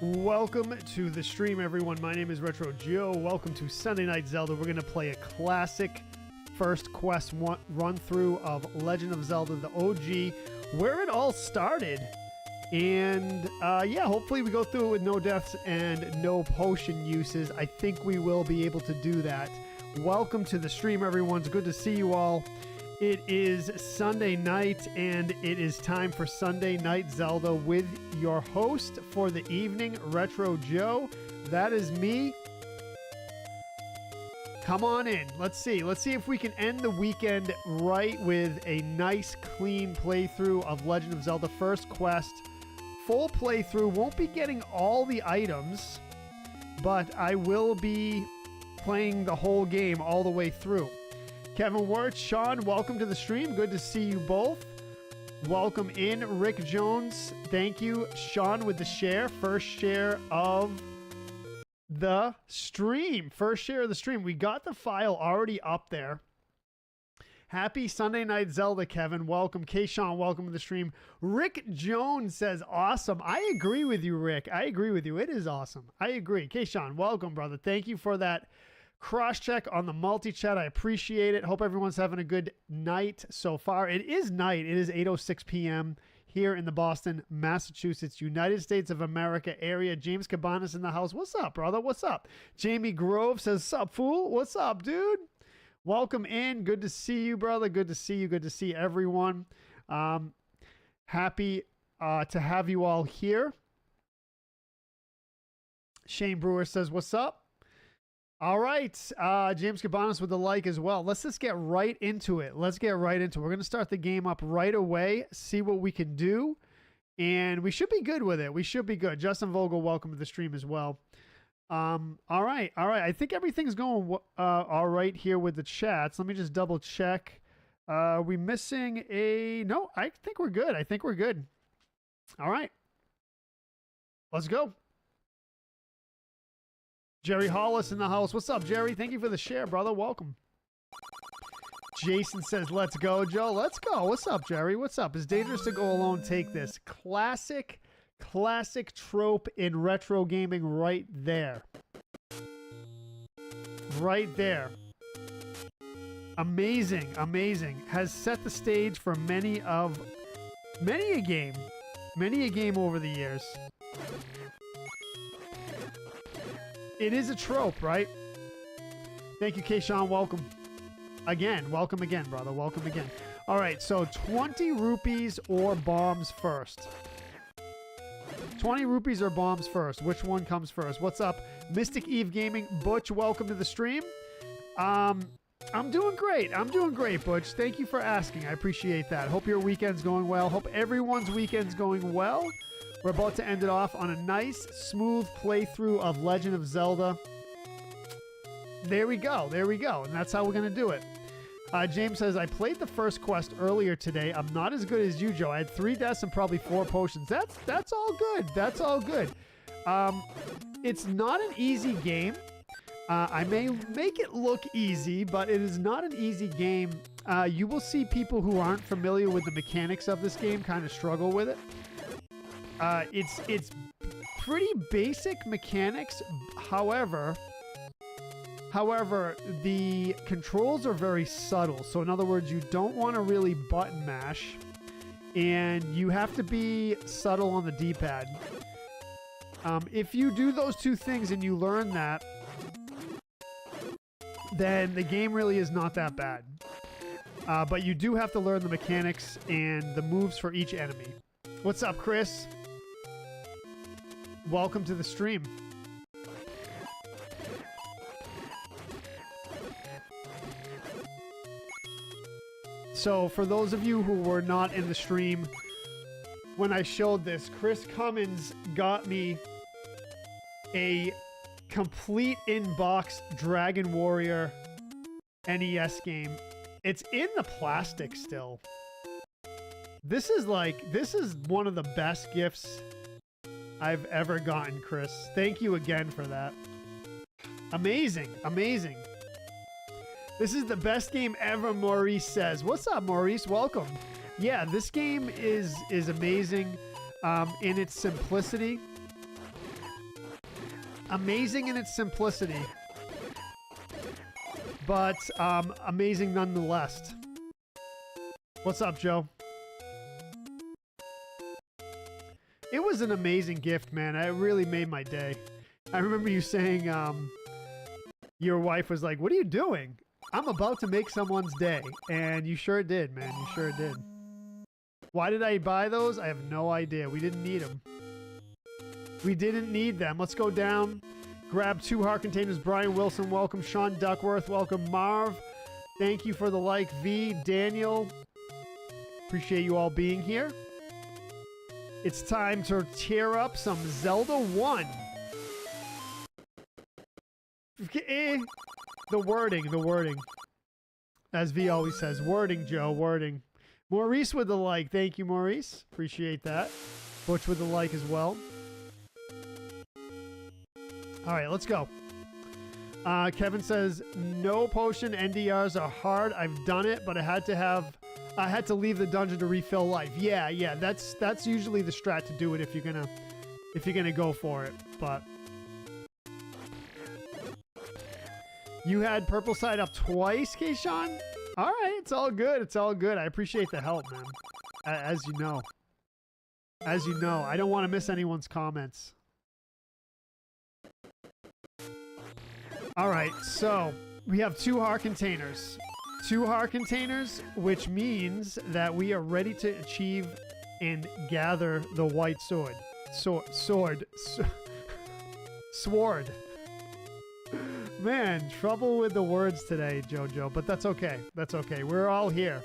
Welcome to the stream, everyone. My name is Retro Joe. Welcome to Sunday Night Zelda. We're going to play a classic first quest run through of Legend of Zelda, the OG, where it all started. And yeah, hopefully we go through it with no deaths and no potion uses. I think we will be able to do that. Welcome to the stream, everyone. It's good to see you all. It is Sunday night, and it is time for Sunday Night Zelda with your host for the evening, Retro Joe. That is me. Come on in. Let's see. Let's see if we can end the weekend right with a nice, clean playthrough of Legend of Zelda First Quest. Full playthrough. Won't be getting all the items, but I will be playing the whole game all the way through. Kevin Wirtz, Sean, welcome to the stream. Good to see you both. Welcome in, Rick Jones. Thank you, Sean, with the share. First share of the stream. First share of the stream. We got the file already up there. Happy Sunday Night Zelda, Kevin. Welcome. K-Sean, welcome to the stream. Rick Jones says, awesome. I agree with you, Rick. I agree with you. It is awesome. I agree. K-Sean, welcome, brother. Thank you for that cross-check on the multi-chat. I appreciate it. Hope everyone's having a good night so far. It is night. It is 8:06 p.m. here in the Boston, Massachusetts, United States of America area. James Cabanas in the house. What's up, brother? What's up? Jamie Grove says, sup, fool? What's up, dude? Welcome in. Good to see you, brother. Good to see you. Good to see everyone. Happy to have you all here. Shane Brewer says, what's up? All right, James Cabanas with the like as well. Let's just get right into it. Let's get right into it. We're going to start the game up right away, see what we can do, and we should be good with it. We should be good. Justin Vogel, welcome to the stream as well. All right. I think everything's going all right here with the chats. Let me just double check. Are we missing a... No, I think we're good. I think we're good. All right. Let's go. Jerry Hollis in the house. What's up, Jerry? Thank you for the share, brother. Welcome. Jason says, let's go, Joe. Let's go. What's up, Jerry? What's up? It's dangerous to go alone. Take this. Classic trope in retro gaming right there. Right there. Amazing. Has set the stage for many a game over the years. It is a trope, right? Thank you, K-Sean. Welcome. Again. Welcome again, brother. Welcome again. All right, so 20 rupees or bombs first. 20 rupees or bombs first. Which one comes first? What's up? Mystic Eve Gaming. Butch, welcome to the stream. I'm doing great. Butch. Thank you for asking. I appreciate that. Hope your weekend's going well. Hope everyone's weekend's going well. We're about to end it off on a nice, smooth playthrough of Legend of Zelda. There we go. And that's how we're going to do it. James says, I played the first quest earlier today. I'm not as good as you, Joe. I had 3 deaths and probably 4 potions. That's all good. That's all good. It's not an easy game. I may make it look easy, but it is not an easy game. You will see people who aren't familiar with the mechanics of this game kind of struggle with it. It's pretty basic mechanics. However, the controls are very subtle. So in other words, you don't want to really button mash, and you have to be subtle on the D-pad. If you do those 2 things and you learn that, then the game really is not that bad. But you do have to learn the mechanics and the moves for each enemy. What's up, Chris? Welcome to the stream. So for those of you who were not in the stream when I showed this, Chris Cummins got me a complete in-box Dragon Warrior NES game. It's in the plastic still. This is one of the best gifts I've ever gotten, Chris. Thank you again for that. Amazing. This is the best game ever, Maurice says. What's up, Maurice? Welcome. Yeah, this game is amazing in its simplicity. Amazing in its simplicity, but amazing nonetheless. What's up, Joe? It was an amazing gift, man. It really made my day. I remember you saying your wife was like, "What are you doing?" I'm about to make someone's day. And you sure did, man. You sure did. Why did I buy those? I have no idea. We didn't need them. We didn't need them. Let's go down. Grab 2 heart containers. Brian Wilson, welcome. Sean Duckworth, welcome. Marv, thank you for the like. V, Daniel, appreciate you all being here. It's time to tear up some Zelda 1. The wording. As V always says, wording, Joe, wording. Maurice with the like. Thank you, Maurice. Appreciate that. Butch with the like as well. All right, let's go. Kevin says, no potion NDRs are hard. I've done it, but I had to leave the dungeon to refill life. Yeah, that's usually the strat to do it if you're gonna go for it. But you had purple side up twice, Keishan? All right, it's all good. It's all good. I appreciate the help, man. As you know. I don't want to miss anyone's comments. All right, so we have 2 heart containers. 2 heart containers, which means that we are ready to achieve and gather the white sword. Sword. Man, trouble with the words today, Jojo, but that's okay. That's okay. We're all here.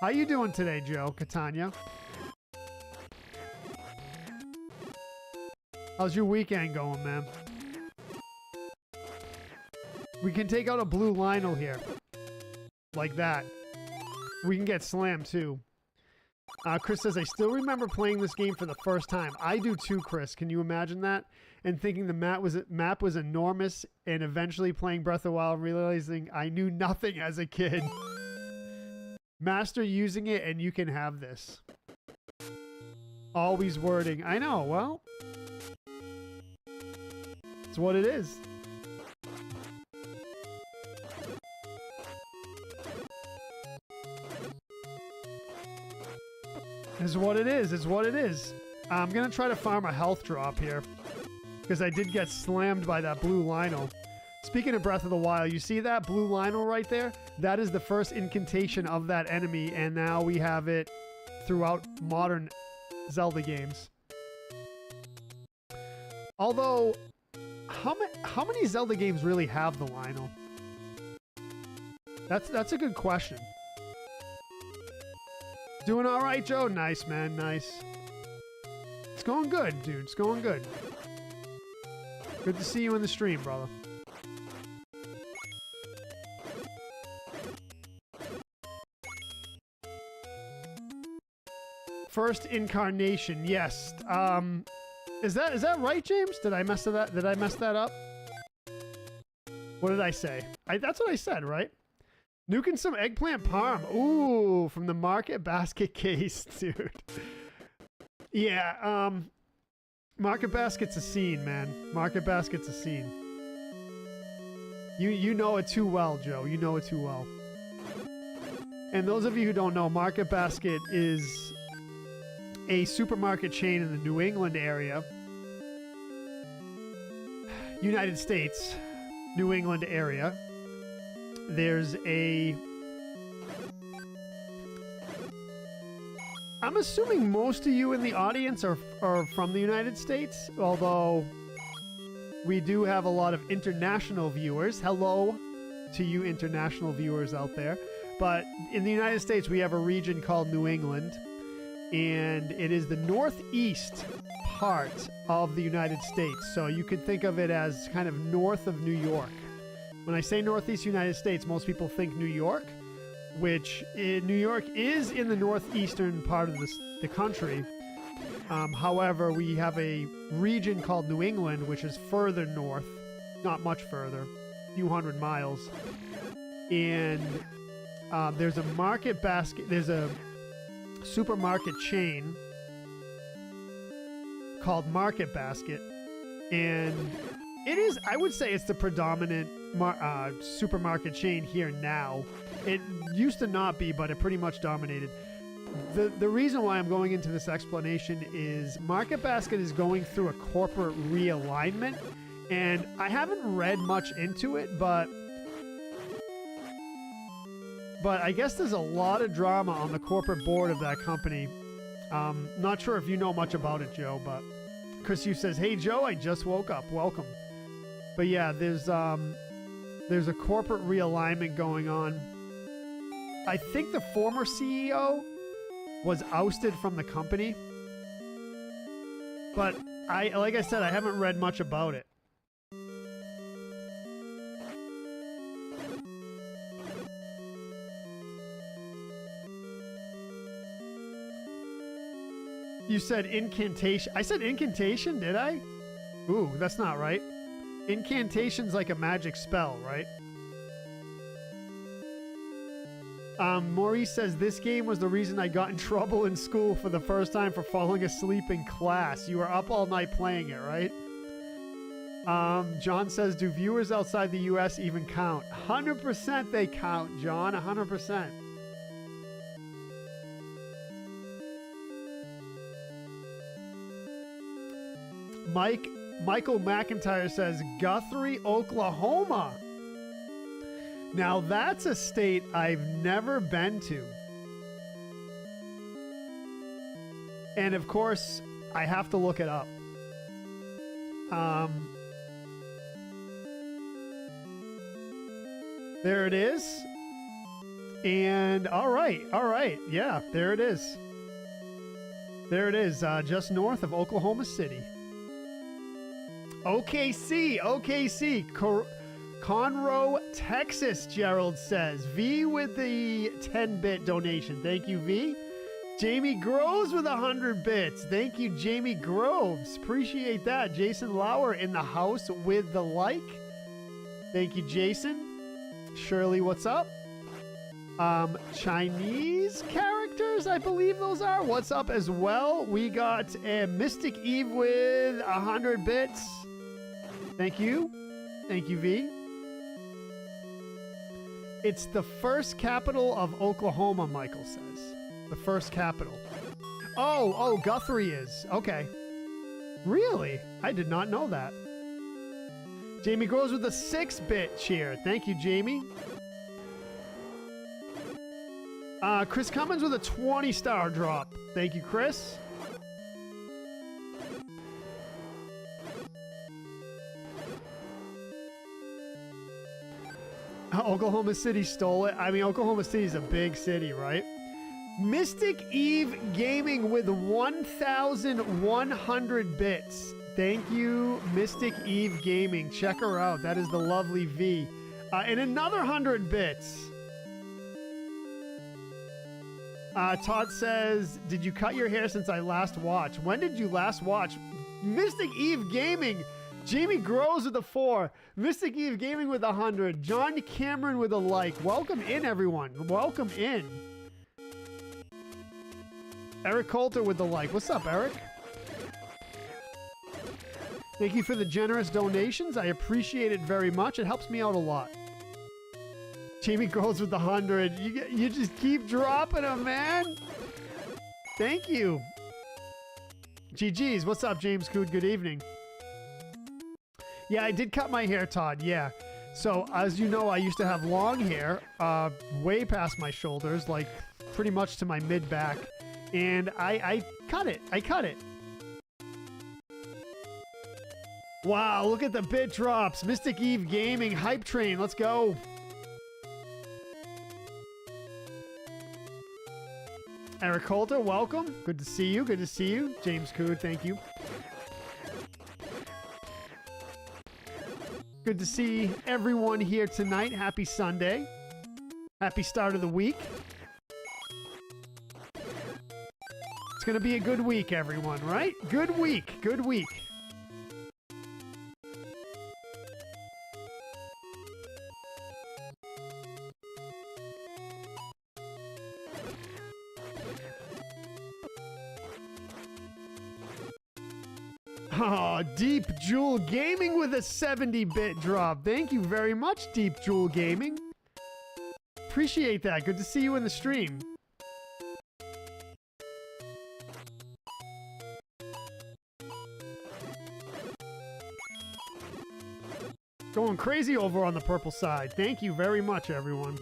How you doing today, Joe? Catania? How's your weekend going, man? We can take out a blue Lionel here. Like that. We can get slammed, too. Chris says, I still remember playing this game for the first time. I do too, Chris. Can you imagine that? And thinking the map was enormous, and eventually playing Breath of the Wild, realizing I knew nothing as a kid. Master using it, and you can have this. Always wording. I know, well. It's what it is. It's what it is. It's what it is. I'm going to try to farm a health drop here, because I did get slammed by that blue Lionel. Speaking of Breath of the Wild, you see that blue Lionel right there? That is the first incantation of that enemy, and now we have it throughout modern Zelda games. Although, how many Zelda games really have the Lionel? That's a good question. Doing all right, Joe? Nice, man. Nice. It's going good, dude. It's going good. Good to see you in the stream, brother. First incarnation, yes. Is that right, James? Did I mess that up? What did I say? That's what I said, right? Nuking some eggplant parm. Ooh, from the market basket case, dude. Yeah, Market Basket's a scene, man. Market Basket's a scene. You know it too well, Joe. You know it too well. And those of you who don't know, Market Basket is a supermarket chain in the New England area. United States, New England area. There's a... I'm assuming most of you in the audience are from the United States, although we do have a lot of international viewers. Hello to you international viewers out there. But in the United States, we have a region called New England, and it is the northeast part of the United States. So you could think of it as kind of north of New York. When I say northeast United States, most people think New York, which New York is in the northeastern part of the country. However, we have a region called New England, which is further north, not much further, a few hundred miles. And there's a market basket, there's a supermarket chain called Market Basket, And it is, I would say it's the predominant supermarket chain here now. It used to not be, but it pretty much dominated. The reason why I'm going into this explanation is Market Basket is going through a corporate realignment, and I haven't read much into it, but I guess there's a lot of drama on the corporate board of that company. Not sure if you know much about it, Joe, but Chris Hughes says, "Hey Joe, I just woke up. Welcome." But yeah, there's a corporate realignment going on. I think the former CEO was ousted from the company, but like I said, I haven't read much about it. You said incantation. I said incantation, did I? Ooh, that's not right. Incantation's like a magic spell, right? Maurice says, this game was the reason I got in trouble in school for the first time for falling asleep in class. You were up all night playing it, right? John says, do viewers outside the U.S. even count? 100% they count, John, 100%. Michael McIntyre says, Guthrie, Oklahoma. Now that's a state I've never been to. And of course, I have to look it up. There it is. And all right. Yeah, there it is. There it is, just north of Oklahoma City. OKC. Conroe, Texas, Gerald says. V with the 10-bit donation. Thank you, V. Jamie Groves with 100 bits. Thank you, Jamie Groves. Appreciate that. Jason Lauer in the house with the like. Thank you, Jason. Shirley, what's up? Chinese characters, I believe those are. What's up as well? We got a Mystic Eve with 100 bits. Thank you. Thank you, V. It's the first capital of Oklahoma, Michael says. The first capital. Oh, Guthrie is. Okay. Really? I did not know that. Jamie Groves with a 6-bit cheer. Thank you, Jamie. Chris Cummins with a 20-star drop. Thank you, Chris. Oklahoma City stole it. I mean, Oklahoma City is a big city, right? Mystic Eve Gaming with 1,100 bits. Thank you, Mystic Eve Gaming. Check her out. That is the lovely V. And another 100 bits. Todd says, did you cut your hair since I last watched? When did you last watch? Mystic Eve Gaming. Jamie Groves with a 4. Mystic Eve Gaming with 100. John Cameron with a like. Welcome in, everyone. Welcome in. Eric Coulter with the like. What's up, Eric? Thank you for the generous donations. I appreciate it very much. It helps me out a lot. Jamie Groves with the 100. You just keep dropping them, man. Thank you. GG's. What's up, James Cood? Good evening. Yeah, I did cut my hair, Todd. Yeah. So, as you know, I used to have long hair, way past my shoulders, like pretty much to my mid-back. And I cut it. Wow, look at the bit drops. Mystic Eve Gaming, Hype Train. Let's go. Eric Coulter, welcome. Good to see you. Good to see you. James Cood, thank you. Good to see everyone here tonight. Happy Sunday. Happy start of the week. It's going to be a good week, everyone, right? Good week. Good week. Oh, Deep Jewel Gaming with a 70-bit drop. Thank you very much, Deep Jewel Gaming. Appreciate that. Good to see you in the stream. Going crazy over on the purple side. Thank you very much, everyone.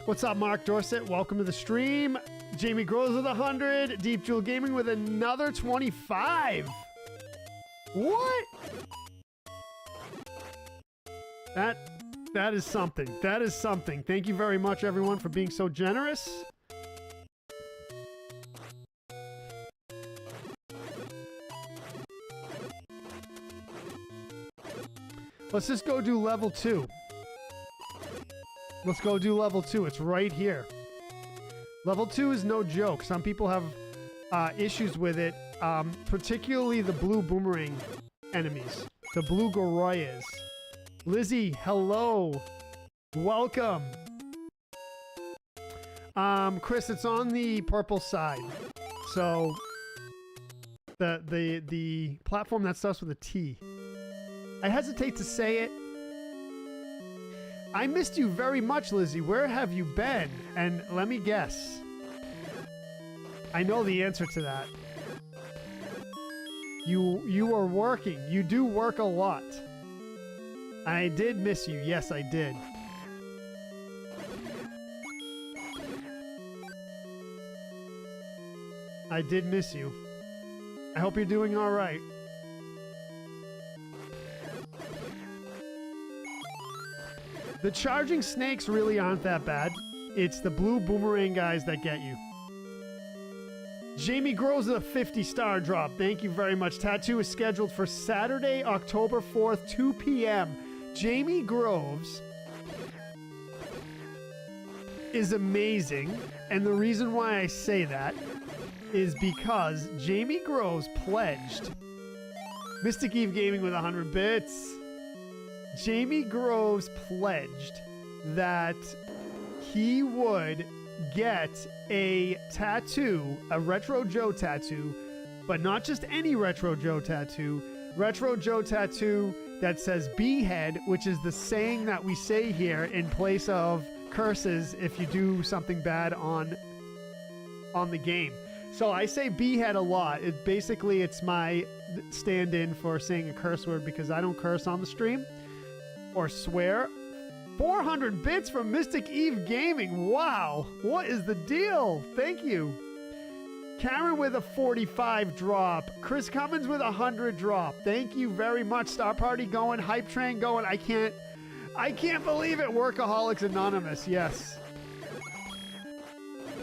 What's up, Mark Dorset? Welcome to the stream. Jamie Grows with 100. Deep Jewel Gaming with another 25. What? That is something. That is something. Thank you very much, everyone, for being so generous. Let's just go do level 2. Let's go do level 2. It's right here. Level 2 is no joke. Some people have issues with it, particularly the blue boomerang enemies, the blue Goroyas. Lizzie, hello. Welcome. Chris, it's on the purple side. So the platform that starts with a T. I hesitate to say it. I missed you very much, Lizzie. Where have you been? And let me guess. I know the answer to that. You are working. You do work a lot. I did miss you. Yes, I did. I did miss you. I hope you're doing all right. The charging snakes really aren't that bad. It's the blue boomerang guys that get you. Jamie Grows with a 50-star drop. Thank you very much. Tattoo is scheduled for Saturday, October 4th, 2 p.m. Jamie Groves is amazing. And the reason why I say that is because Jamie Groves pledged. Mystic Eve Gaming with 100 bits. Jamie Groves pledged that he would get a tattoo, a Retro Joe tattoo, but not just any Retro Joe tattoo. Retro Joe tattoo that says B-head, which is the saying that we say here in place of curses if you do something bad on the game. So I say B-head a lot. It's my stand-in for saying a curse word because I don't curse on the stream or swear. 400 bits from Mystic Eve Gaming. Wow. What is the deal? Thank you. Karen with a 45 drop. Chris Cummins with a 100 drop. Thank you very much. Star Party going. Hype Train going. I can't believe it. Workaholics Anonymous. Yes.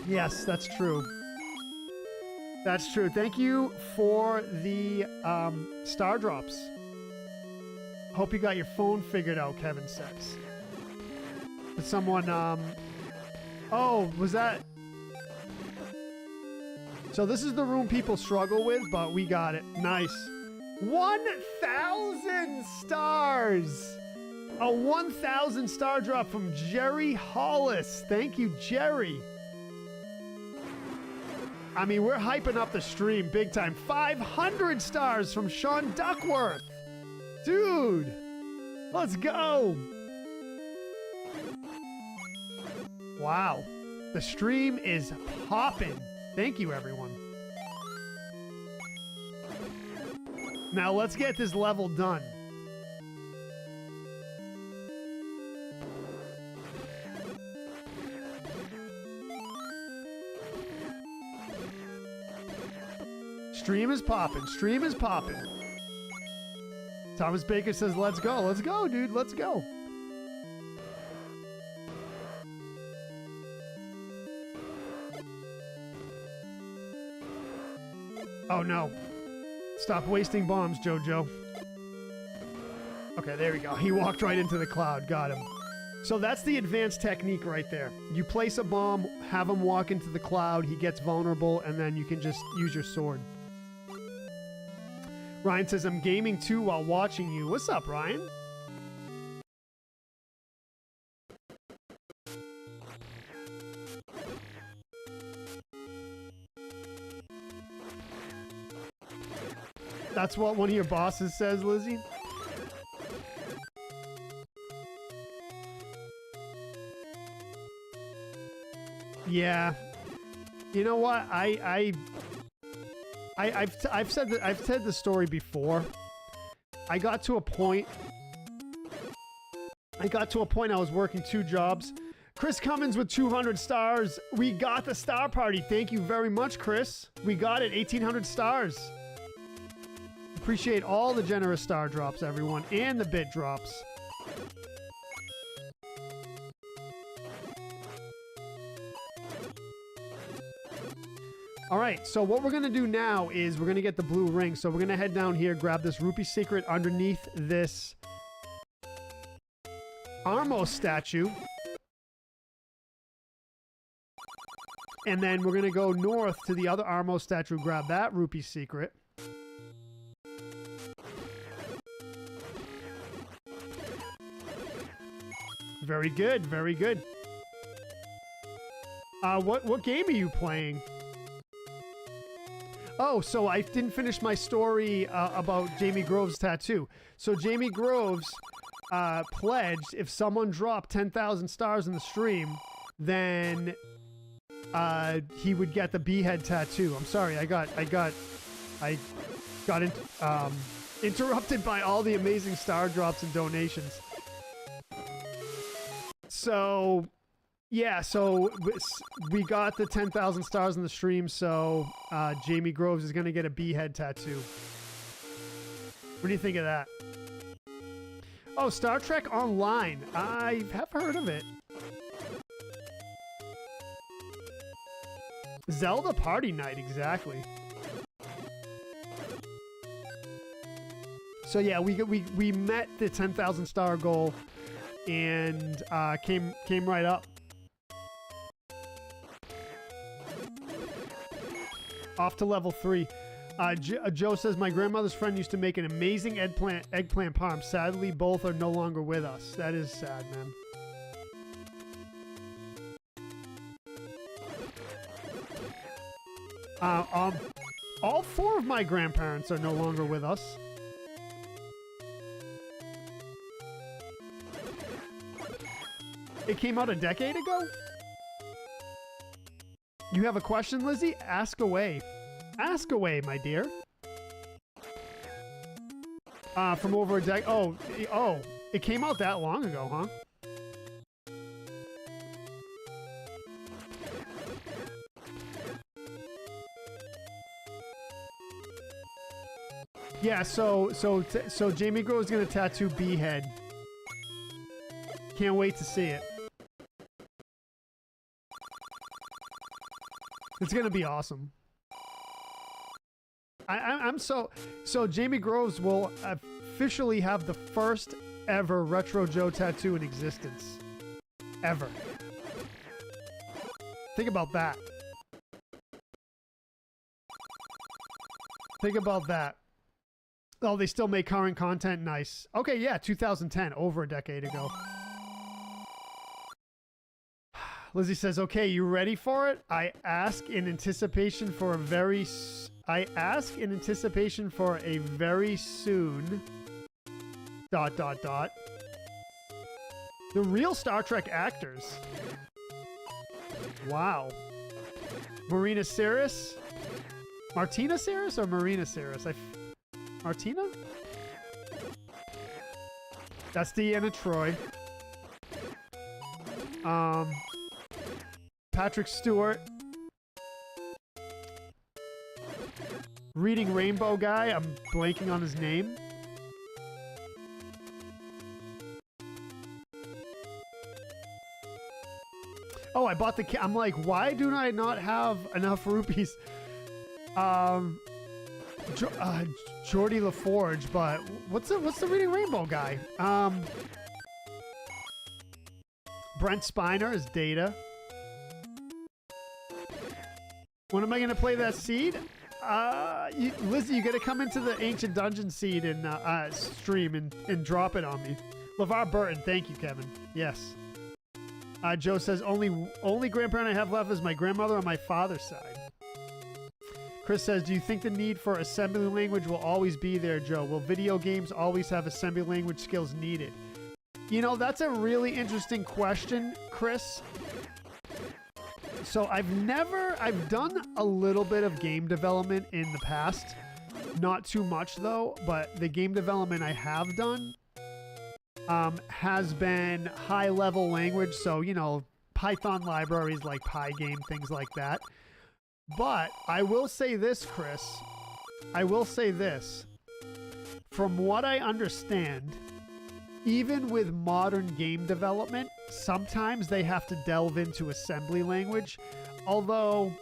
Yes, that's true. That's true. Thank you for the star drops. Hope you got your phone figured out, Kevin says. Did someone, oh, was that? So this is the room people struggle with, but we got it. Nice. 1,000 stars. A 1,000 star drop from Jerry Hollis. Thank you, Jerry. I mean, we're hyping up the stream big time. 500 stars from Sean Duckworth. Dude, let's go. Wow. The stream is popping. Thank you, everyone. Now let's get this level done. Stream is popping. Stream is popping. Thomas Baker says, let's go. Let's go, dude. Let's go. Oh, no. Stop wasting bombs, Jojo. Okay, there we go. He walked right into the cloud. Got him. So that's the advanced technique right there. You place a bomb, have him walk into the cloud, he gets vulnerable, and then you can just use your sword. Ryan says, I'm gaming too while watching you. What's up, Ryan? That's what one of your bosses says, Lizzie? Yeah. You know what? I've said the story before. I got to a point I was working 2 jobs. Chris Cummins with 200 stars. We got the star party. Thank you very much, Chris. We got it. 1,800 stars. Appreciate all the generous star drops, everyone, and the bit drops. All right, so what we're going to do now is we're going to get the blue ring. So we're going to head down here, grab this rupee secret underneath this Armo statue. And then we're going to go north to the other Armo statue, grab that rupee secret. Very good, very good. What game are you playing? Oh, so I didn't finish my story about Jamie Groves' tattoo. So Jamie Groves pledged if someone dropped 10,000 stars in the stream, then he would get the behead tattoo. I'm sorry, I got interrupted by all the amazing star drops and donations. So yeah, so we got the 10,000 stars in the stream, so Jamie Groves is going to get a behead tattoo. What do you think of that? Oh, Star Trek Online. I have heard of it. Zelda Party Night, exactly. So yeah, we met the 10,000 star goal and came right up. Off to level 3. Joe says, my grandmother's friend used to make an amazing eggplant parm. Sadly, both are no longer with us. That is sad, man. All 4 of my grandparents are no longer with us. It came out a decade ago? You have a question, Lizzie? Ask away. Ask away, my dear. From over a decade. Oh, it came out that long ago, huh? Yeah, so Jamie Groves is gonna tattoo Behead. Can't wait to see it. It's gonna be awesome. I'm so Jamie Groves will officially have the first ever Retro Joe tattoo in existence. Ever. Think about that. Think about that. Oh, they still make current content? Nice. Okay, yeah, 2010, over a decade ago. Lizzie says, okay, you ready for it? I ask in anticipation for a very soon... ... The real Star Trek actors. Wow. Marina Sirtis? Martina Sirtis or Marina Sirtis? Martina? That's Deanna Troi. Patrick Stewart. Reading Rainbow guy. I'm blanking on his name. Oh, I bought the... I'm like, why do I not have enough rupees? Geordie LaForge, but what's the Reading Rainbow guy? Brent Spiner is Data. When am I gonna play that seed? Lizzie, you gotta come into the Ancient Dungeon seed and stream and drop it on me. LeVar Burton, thank you, Kevin. Yes. Joe says only grandparent I have left is my grandmother on my father's side. Chris says, do you think the need for assembly language will always be there, Joe? Will video games always have assembly language skills needed? You know, that's a really interesting question, Chris. So I've done a little bit of game development in the past. Not too much though, but the game development I have done has been high level language. So, you know, Python libraries like Pygame, things like that. But I will say this, Chris. I will say this. From what I understand, even with modern game development, sometimes they have to delve into assembly language. Although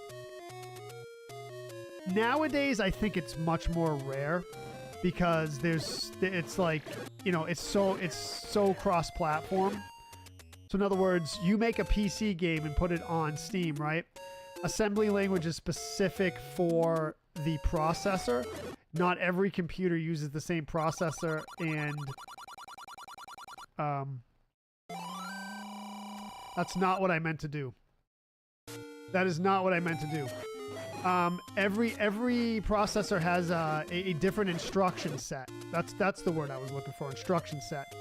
nowadays I think it's much more rare because it's like, you know, it's so cross-platform. So in other words, you make a PC game and put it on Steam, right? Assembly language is specific for the processor. Not every computer uses the same processor, and that's not what I meant to do. That is not what I meant to do. Every processor has a different instruction set. That's the word I was looking for, instruction set.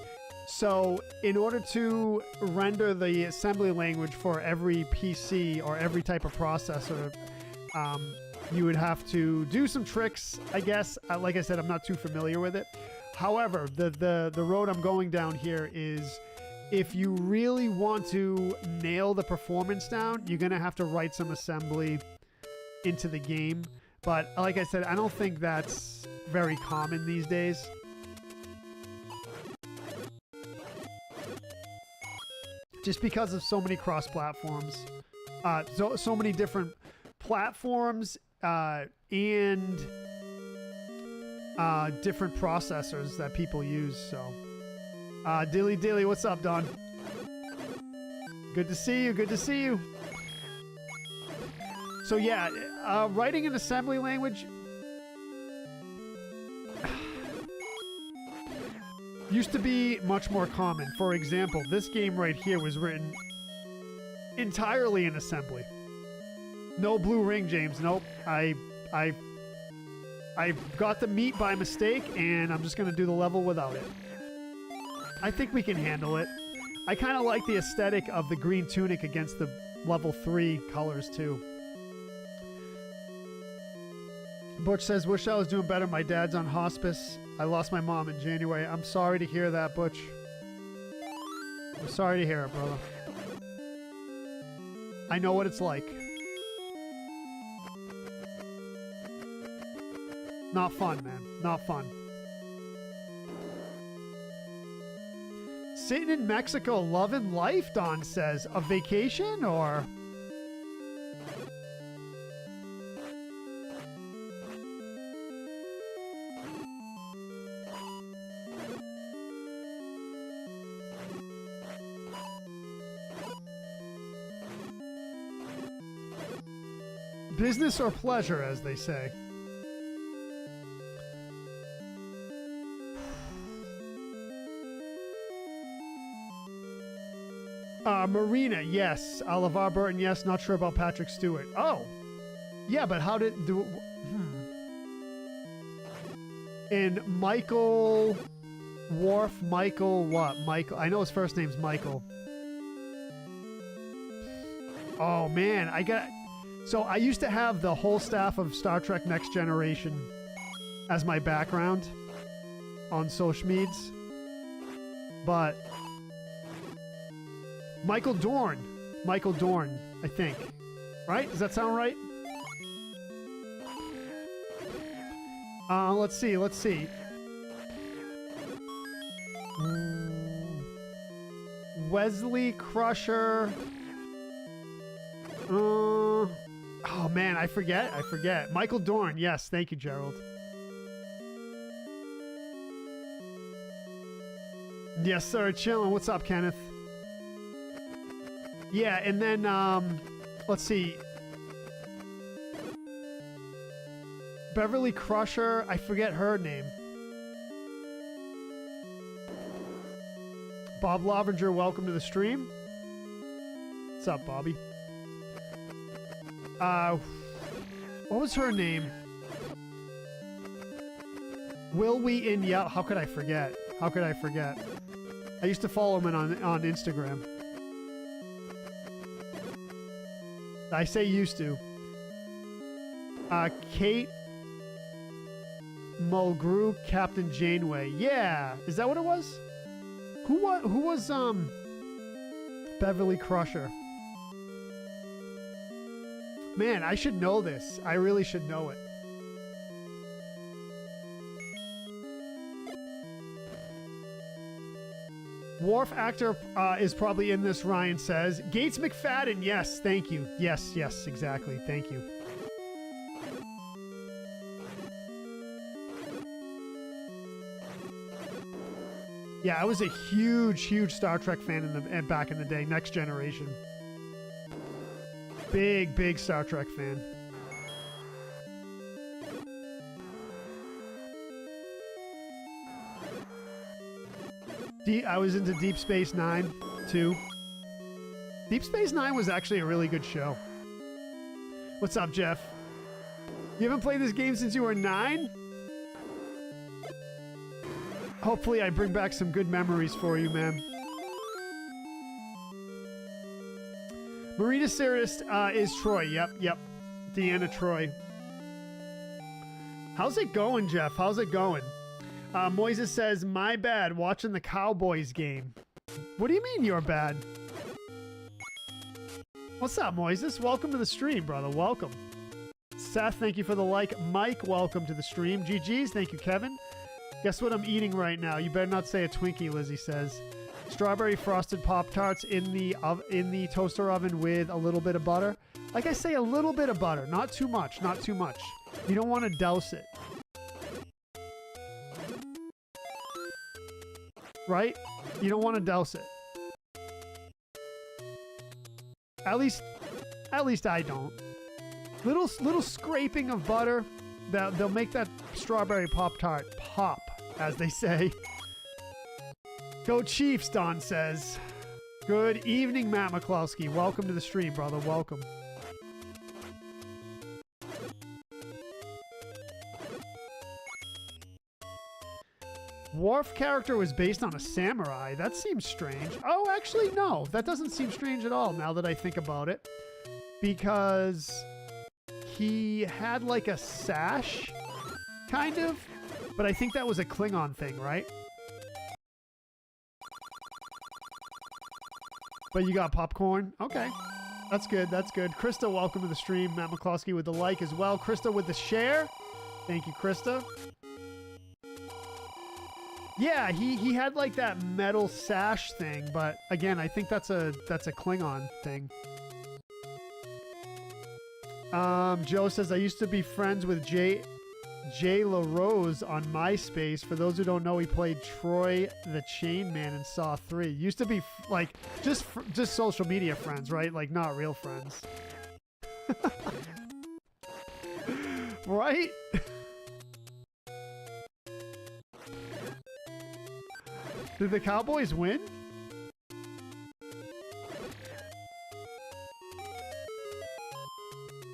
So in order to render the assembly language for every PC or every type of processor, you would have to do some tricks, I guess. Like I said, I'm not too familiar with it. However, the road I'm going down here is, if you really want to nail the performance down, you're going to have to write some assembly into the game. But like I said, I don't think that's very common these days. Just because of so many cross-platforms. So many different platforms and different processors that people use. So, Dilly, what's up, Don? Good to see you. Good to see you. So yeah, writing an assembly language used to be much more common. For example, this game right here was written entirely in assembly. No blue ring, James. Nope. I got the meat by mistake, and I'm just going to do the level without it. I think we can handle it. I kind of like the aesthetic of the green tunic against the level 3 colors, too. Butch says, wish I was doing better. My dad's on hospice. I lost my mom in January. I'm sorry to hear that, Butch. I'm sorry to hear it, brother. I know what it's like. Not fun, man. Not fun. Sitting in Mexico, loving life, Don says. A vacation, or... business or pleasure, as they say. Marina, yes. LeVar Burton, yes. Not sure about Patrick Stewart. Oh, yeah, but how did do? And Michael Worf, Michael what? Michael. I know his first name's Michael. Oh man, So I used to have the whole staff of Star Trek Next Generation as my background on social medias, but Michael Dorn, I think, right? Does that sound right? Let's see. Wesley Crusher. Oh man, I forget. Michael Dorn. Yes, thank you, Gerald. Yes, sir. Chillin'. What's up, Kenneth? Yeah, and then let's see. Beverly Crusher. I forget her name. Bob Lovinger, welcome to the stream. What's up, Bobby? What was her name? Will we in Yell? How could I forget? How could I forget? I used to follow him on Instagram. I say used to. Kate Mulgrew, Captain Janeway. Yeah, is that what it was? Who was Beverly Crusher? Man, I should know this. I really should know it. Worf actor is probably in this, Ryan says. Gates McFadden, yes, thank you. Yes, yes, exactly, thank you. Yeah, I was a huge Star Trek fan back in the day. Next Generation. Big Star Trek fan. I was into Deep Space Nine, too. Deep Space Nine was actually a really good show. What's up, Jeff? You haven't played this game since you were 9? Hopefully I bring back some good memories for you, man. Marina Sirist is Troy. Yep. Deanna Troy. How's it going, Jeff? How's it going? Moises says, my bad, watching the Cowboys game. What do you mean you're bad? What's up, Moises? Welcome to the stream, brother. Welcome. Seth, thank you for the like. Mike, welcome to the stream. GG's, thank you, Kevin. Guess what I'm eating right now? You better not say a Twinkie, Lizzie says. Strawberry frosted Pop-Tarts in the toaster oven with a little bit of butter. Like I say, a little bit of butter. Not too much. Not too much. You don't want to douse it. Right? You don't want to douse it. At least I don't. Little scraping of butter. They'll make that strawberry Pop-Tart pop, as they say. Go Chiefs, Don says. Good evening, Matt McCloskey. Welcome to the stream, brother. Welcome. Worf character was based on a samurai. That seems strange. Oh, actually, no. That doesn't seem strange at all now that I think about it. Because he had like a sash, kind of. But I think that was a Klingon thing, right? But you got popcorn? Okay. That's good. That's good. Krista, welcome to the stream. Matt McCloskey with the like as well. Krista with the share. Thank you, Krista. Yeah, he had like that metal sash thing, but again, I think that's a Klingon thing. Joe says, I used to be friends with Jay LaRose on MySpace. For those who don't know, he played Troy the Chain Man in Saw 3. Used to be like just social media friends, right? Like not real friends. Right? Did the Cowboys win?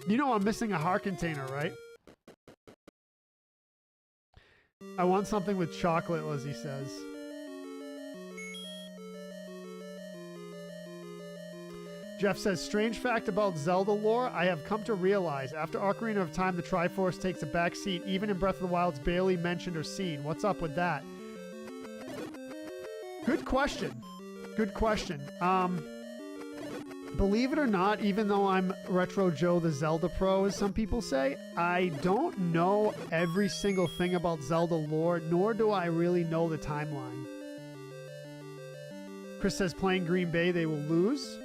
You know I'm missing a heart container, right? I want something with chocolate, Lizzie says. Jeff says, strange fact about Zelda lore, I have come to realize, after Ocarina of Time, the Triforce takes a back seat. Even in Breath of the Wild, it's barely mentioned or seen. What's up with that? Good question. Good question. Believe it or not, even though I'm Retro Joe the Zelda Pro, as some people say, I don't know every single thing about Zelda lore, nor do I really know the timeline. Chris says, playing Green Bay, they will lose.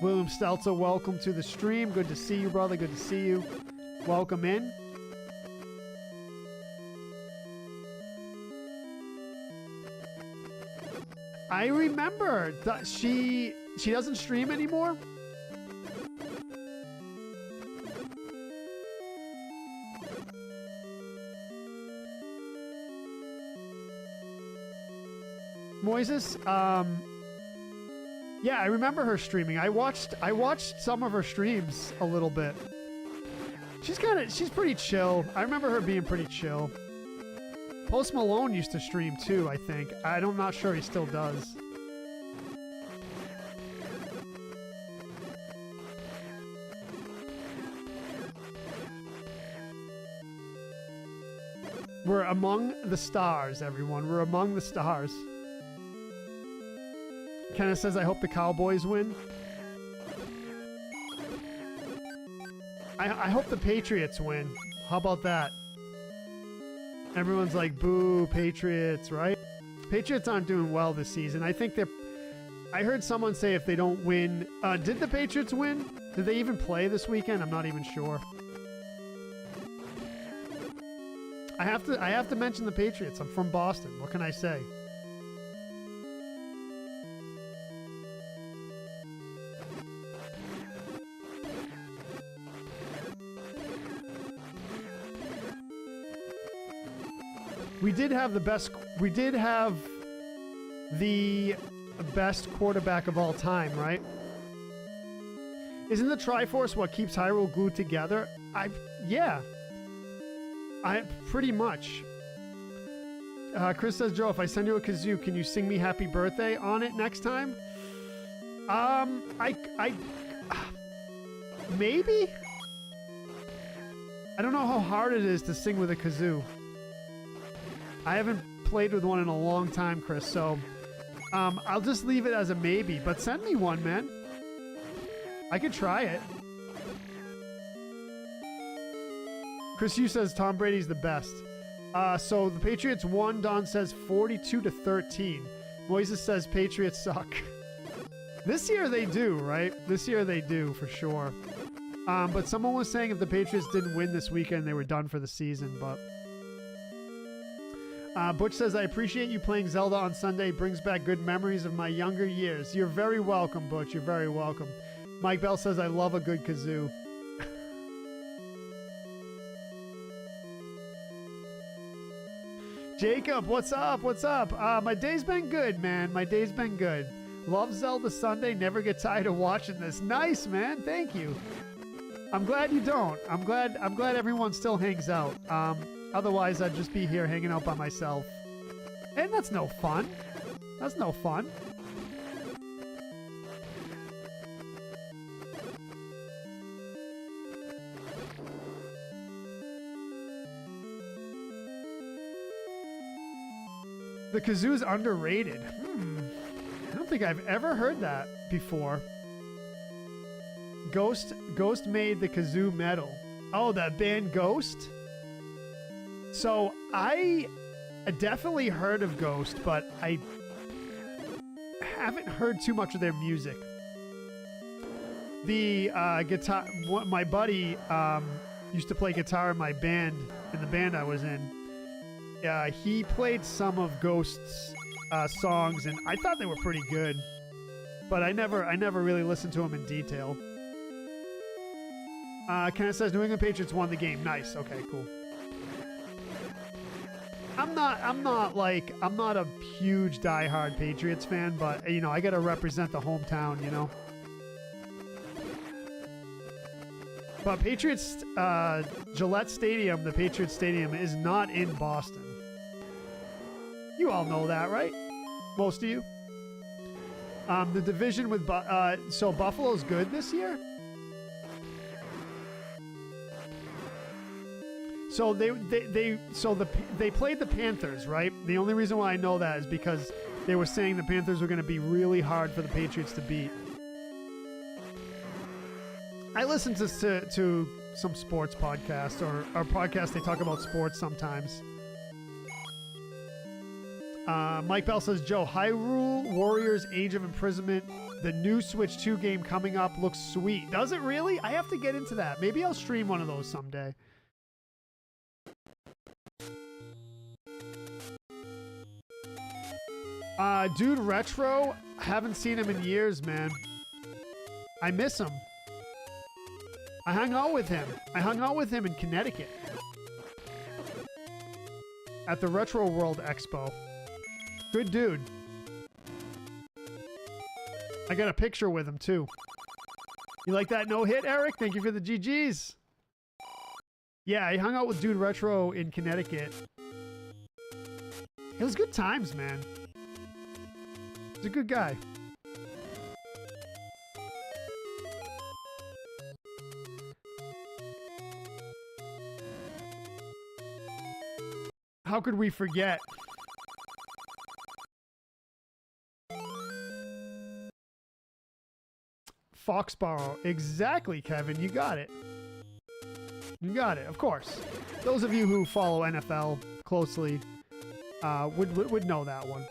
William Stelzer, welcome to the stream. Good to see you, brother. Good to see you. Welcome in. I remember that she doesn't stream anymore. Moises, yeah, I remember her streaming. I watched some of her streams a little bit. She's pretty chill. I remember her being pretty chill. Post Malone used to stream too, I think. I'm not sure he still does. We're among the stars, everyone. We're among the stars. Kenneth says, I hope the Cowboys win. I hope the Patriots win. How about that? Everyone's like, boo, Patriots, right? Patriots aren't doing well this season. I think I heard someone say if they don't win... did the Patriots win? Did they even play this weekend? I'm not even sure. I have to mention the Patriots. I'm from Boston. What can I say? We did have the best quarterback of all time, right? Isn't the Triforce what keeps Hyrule glued together? Yeah. Pretty much. Chris says, Joe, if I send you a kazoo, can you sing me happy birthday on it next time? Maybe? I don't know how hard it is to sing with a kazoo. I haven't played with one in a long time, Chris, so I'll just leave it as a maybe, but send me one, man. I could try it. Chris Hughes says Tom Brady's the best. So the Patriots won. Don says 42-13. Moises says Patriots suck. This year they do, right? This year they do, for sure. But someone was saying if the Patriots didn't win this weekend, they were done for the season, but... Butch says, I appreciate you playing Zelda on Sunday. Brings back good memories of my younger years. You're very welcome, Butch. You're very welcome. Mike Bell says, I love a good kazoo. Jacob, what's up? What's up? My day's been good, man. My day's been good. Love Zelda Sunday. Never get tired of watching this. Nice, man. Thank you. I'm glad you don't. I'm glad everyone still hangs out. Otherwise, I'd just be here hanging out by myself. And that's no fun. That's no fun. The kazoo's underrated. I don't think I've ever heard that before. Ghost made the kazoo metal. Oh, that band Ghost? So I definitely heard of Ghost, but I haven't heard too much of their music. The guitar, my buddy used to play guitar in my band, in the band I was in. He played some of Ghost's songs, and I thought they were pretty good, but I never really listened to them in detail. Kenneth says New England Patriots won the game. Nice. Okay, cool. I'm not a huge diehard Patriots fan, but you know, I got to represent the hometown, you know. But Patriots, Gillette Stadium, the Patriots Stadium, is not in Boston. You all know that, right? Most of you. The division with so Buffalo's good this year. So they played the Panthers, right? The only reason why I know that is because they were saying the Panthers were going to be really hard for the Patriots to beat. I listen to some sports podcasts or podcasts they talk about sports sometimes. Mike Bell says, Joe, Hyrule Warriors Age of Imprisonment, the new Switch 2 game coming up looks sweet. Does it really? I have to get into that. Maybe I'll stream one of those someday. Dude Retro, haven't seen him in years, man. I miss him. I hung out with him. I hung out with him in Connecticut at the Retro World Expo. Good dude. I got a picture with him too. You like that no hit, Eric? Thank you for the GGs. Yeah, I hung out with Dude Retro in Connecticut. It was good times, man. He's a good guy. How could we forget? Foxborough. Exactly, Kevin. You got it. You got it, of course. Those of you who follow NFL closely would know that one.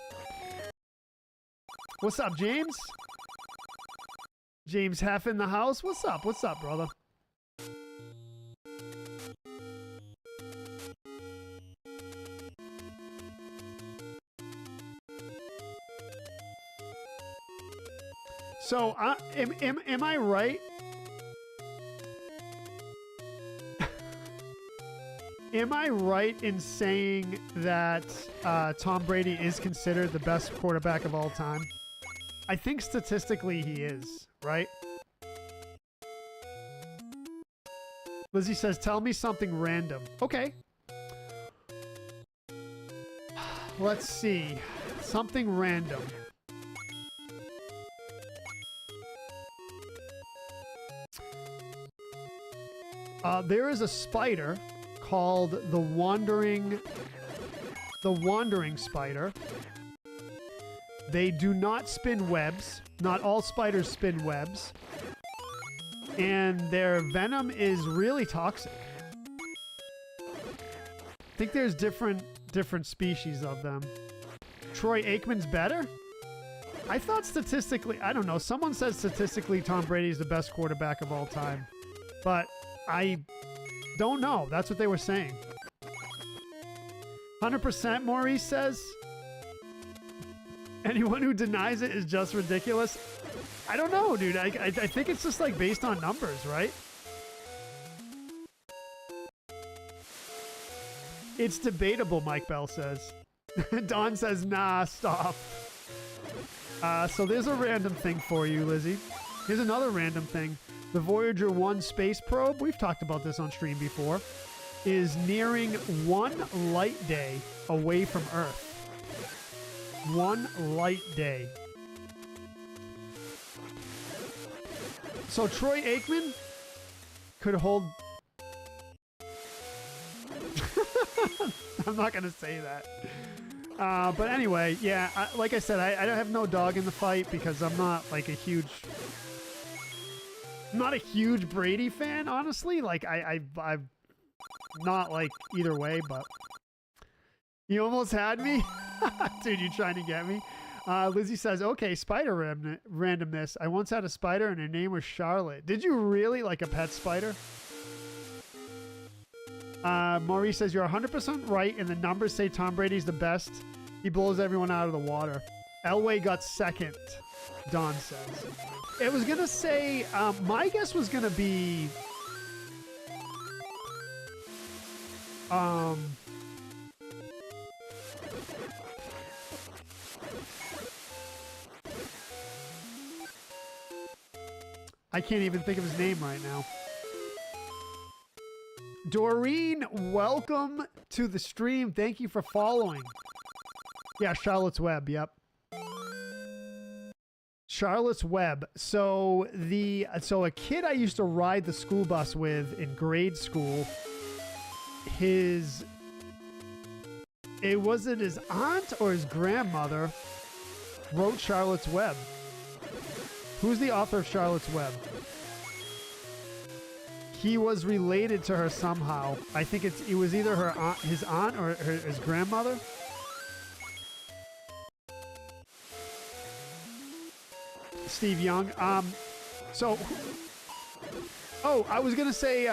What's up, James? James Heff in the house. What's up? What's up, brother? So, am I right? Am I right in saying that Tom Brady is considered the best quarterback of all time? I think statistically he is, right? Lizzie says, tell me something random. Okay. Let's see. Something random. There is a spider called the Wandering Spider. They do not spin webs. Not all spiders spin webs. And their venom is really toxic. I think there's different species of them. Troy Aikman's better? I thought statistically, I don't know. Someone said statistically Tom Brady is the best quarterback of all time. But I don't know. That's what they were saying. 100% Maurice says. Anyone who denies it is just ridiculous. I don't know, dude. I think it's just like based on numbers, right? It's debatable, Mike Bell says. Don says, nah, stop. So there's a random thing for you, Lizzie. Here's another random thing. The Voyager 1 space probe, we've talked about this on stream before, is nearing 1 light day away from Earth. 1 light day. So Troy Aikman could hold... I'm not going to say that. But anyway, yeah, like I said, I don't have no dog in the fight because I'm not like a huge... I'm not a huge Brady fan, honestly. Like, I'm not like either way, but you almost had me. Dude, you trying to get me? Lizzie says, okay, spider randomness. I once had a spider and her name was Charlotte. Did you really? Like a pet spider? Maurice says, you're 100% right, and the numbers say Tom Brady's the best. He blows everyone out of the water. Elway got second, Don says. It was going to say, my guess was going to be... I can't even think of his name right now. Doreen, welcome to the stream. Thank you for following. Yeah, Charlotte's Web, yep. Charlotte's Web. So a kid I used to ride the school bus with in grade school, was it his aunt or his grandmother wrote Charlotte's Web. Who's the author of Charlotte's Web? He was related to her somehow. I think it was either his aunt or his grandmother. Steve Young. I was gonna say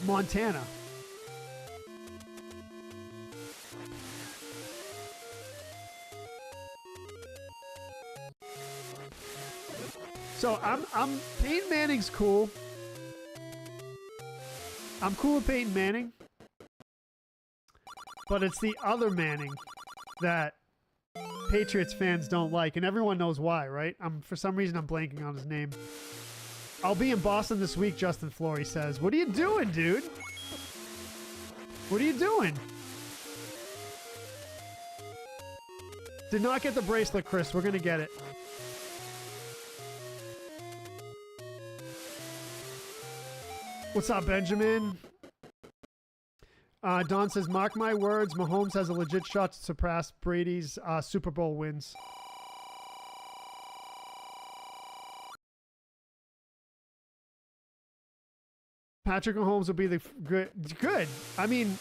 Montana. So I'm Peyton Manning's cool. I'm cool with Peyton Manning. But it's the other Manning that Patriots fans don't like, and everyone knows why, right? For some reason I'm blanking on his name. I'll be in Boston this week, Justin Flory says. What are you doing, dude? What are you doing? Did not get the bracelet, Chris. We're going to get it. What's up, Benjamin? Don says, mark my words, Mahomes has a legit shot to surpass Brady's Super Bowl wins. Patrick Mahomes will be the good. I mean,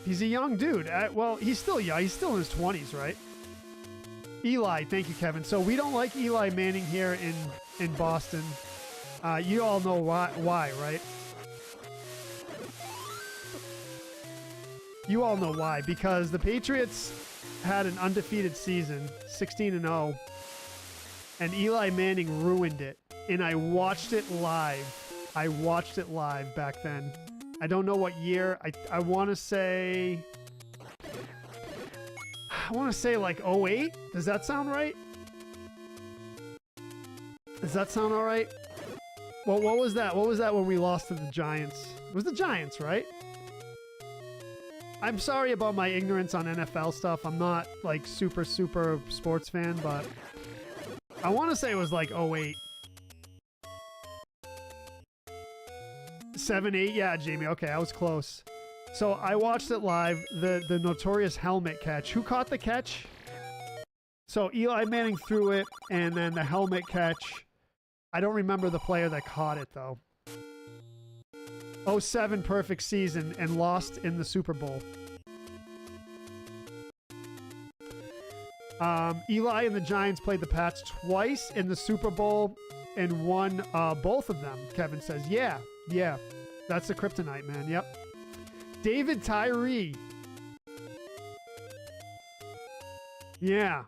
he's a young dude. Well, he's still young. He's still in his 20s, right? Eli, thank you, Kevin. So we don't like Eli Manning here in Boston. You all know why, right? You all know why. Because the Patriots had an undefeated season, 16-0, and Eli Manning ruined it. And I watched it live. I watched it live back then. I don't know what year. I want to say like 08. Does that sound right? Does that sound all right? Well, what was that? What was that when we lost to the Giants? It was the Giants, right? I'm sorry about my ignorance on NFL stuff. I'm not like super sports fan, but I want to say it was like 08. 7, 8, yeah, Jamie. Okay, I was close. So I watched it live. The notorious helmet catch. Who caught the catch? So Eli Manning threw it, and then the helmet catch. I don't remember the player that caught it though. 07 perfect season and lost in the Super Bowl. Eli and the Giants played the Pats twice in the Super Bowl and won both of them. Kevin says, yeah. That's the kryptonite, man. Yep. David Tyree. Yeah.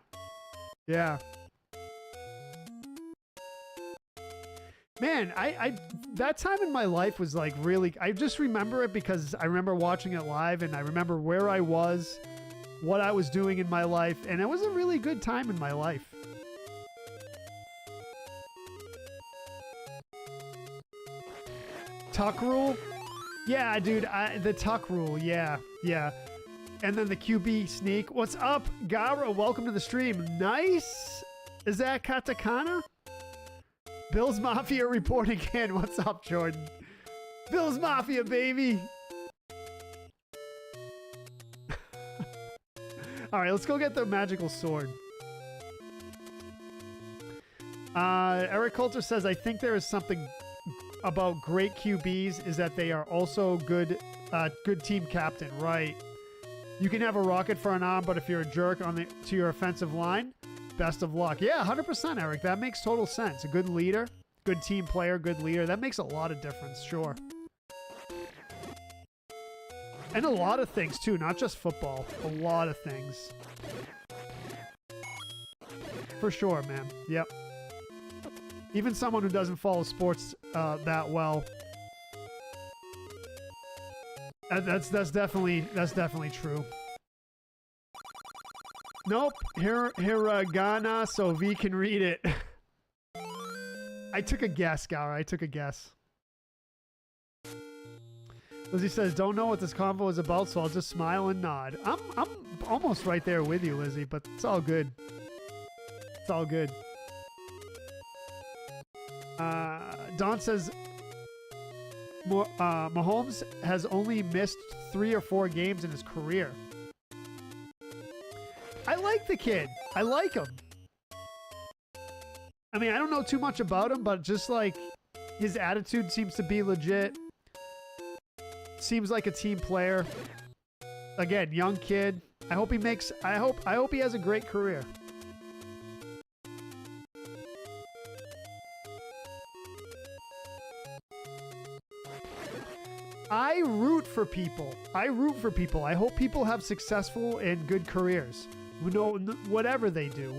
Man, I that time in my life was like really, I just remember it because I remember watching it live and I remember where I was, what I was doing in my life, and it was a really good time in my life. Tuck rule? Yeah, dude, the tuck rule, yeah. And then the QB sneak. What's up, Gara? Welcome to the stream. Nice. Is that katakana? Bill's Mafia reporting in. What's up, Jordan? Bill's Mafia, baby. All right, let's go get the magical sword. Eric Coulter says, I think there is something about great QBs is that they are also good team captain, right? You can have a rocket for an arm, but if you're a jerk to your offensive line, best of luck. Yeah, 100%, Eric. That makes total sense. A good leader, good team player, good leader. That makes a lot of difference, sure. And a lot of things, too. Not just football. A lot of things. For sure, man. Yep. Even someone who doesn't follow sports that well. That's definitely true. Nope. Hiragana, so V can read it. I took a guess, Gara. I took a guess. Lizzie says, don't know what this convo is about, so I'll just smile and nod. I'm almost right there with you, Lizzie, but it's all good. It's all good. Don says, Mahomes has only missed 3 or 4 games in his career. I like the kid. I like him. I mean, I don't know too much about him, but just like his attitude seems to be legit. Seems like a team player. Again, young kid. I hope he has a great career. I root for people. I hope people have successful and good careers. Whatever they do.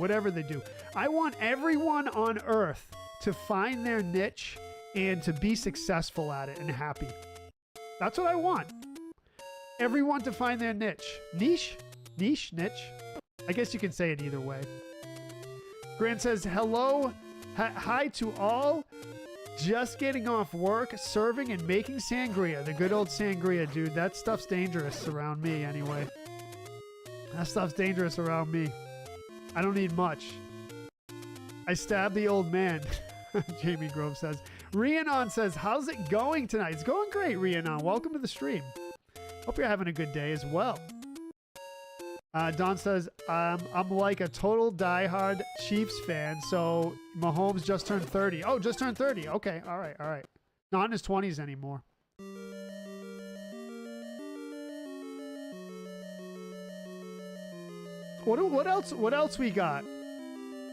I want everyone on earth to find their niche and to be successful at it and happy. That's what I want. Everyone to find their niche. Niche? Niche? I guess you can say it either way. Grant says, hello. Hi to all. Just getting off work, serving and making sangria. The good old sangria, dude. That stuff's dangerous around me anyway. That stuff's dangerous around me. I don't need much. I stabbed the old man. Jamie Grove says. Rhiannon says, how's it going tonight? It's going great, Rhiannon. Welcome to the stream. Hope you're having a good day as well. Don says, I'm like a total diehard Chiefs fan, so Mahomes just turned 30. Oh, just turned 30. Okay, all right, all right. Not in his 20s anymore. What else? What else we got?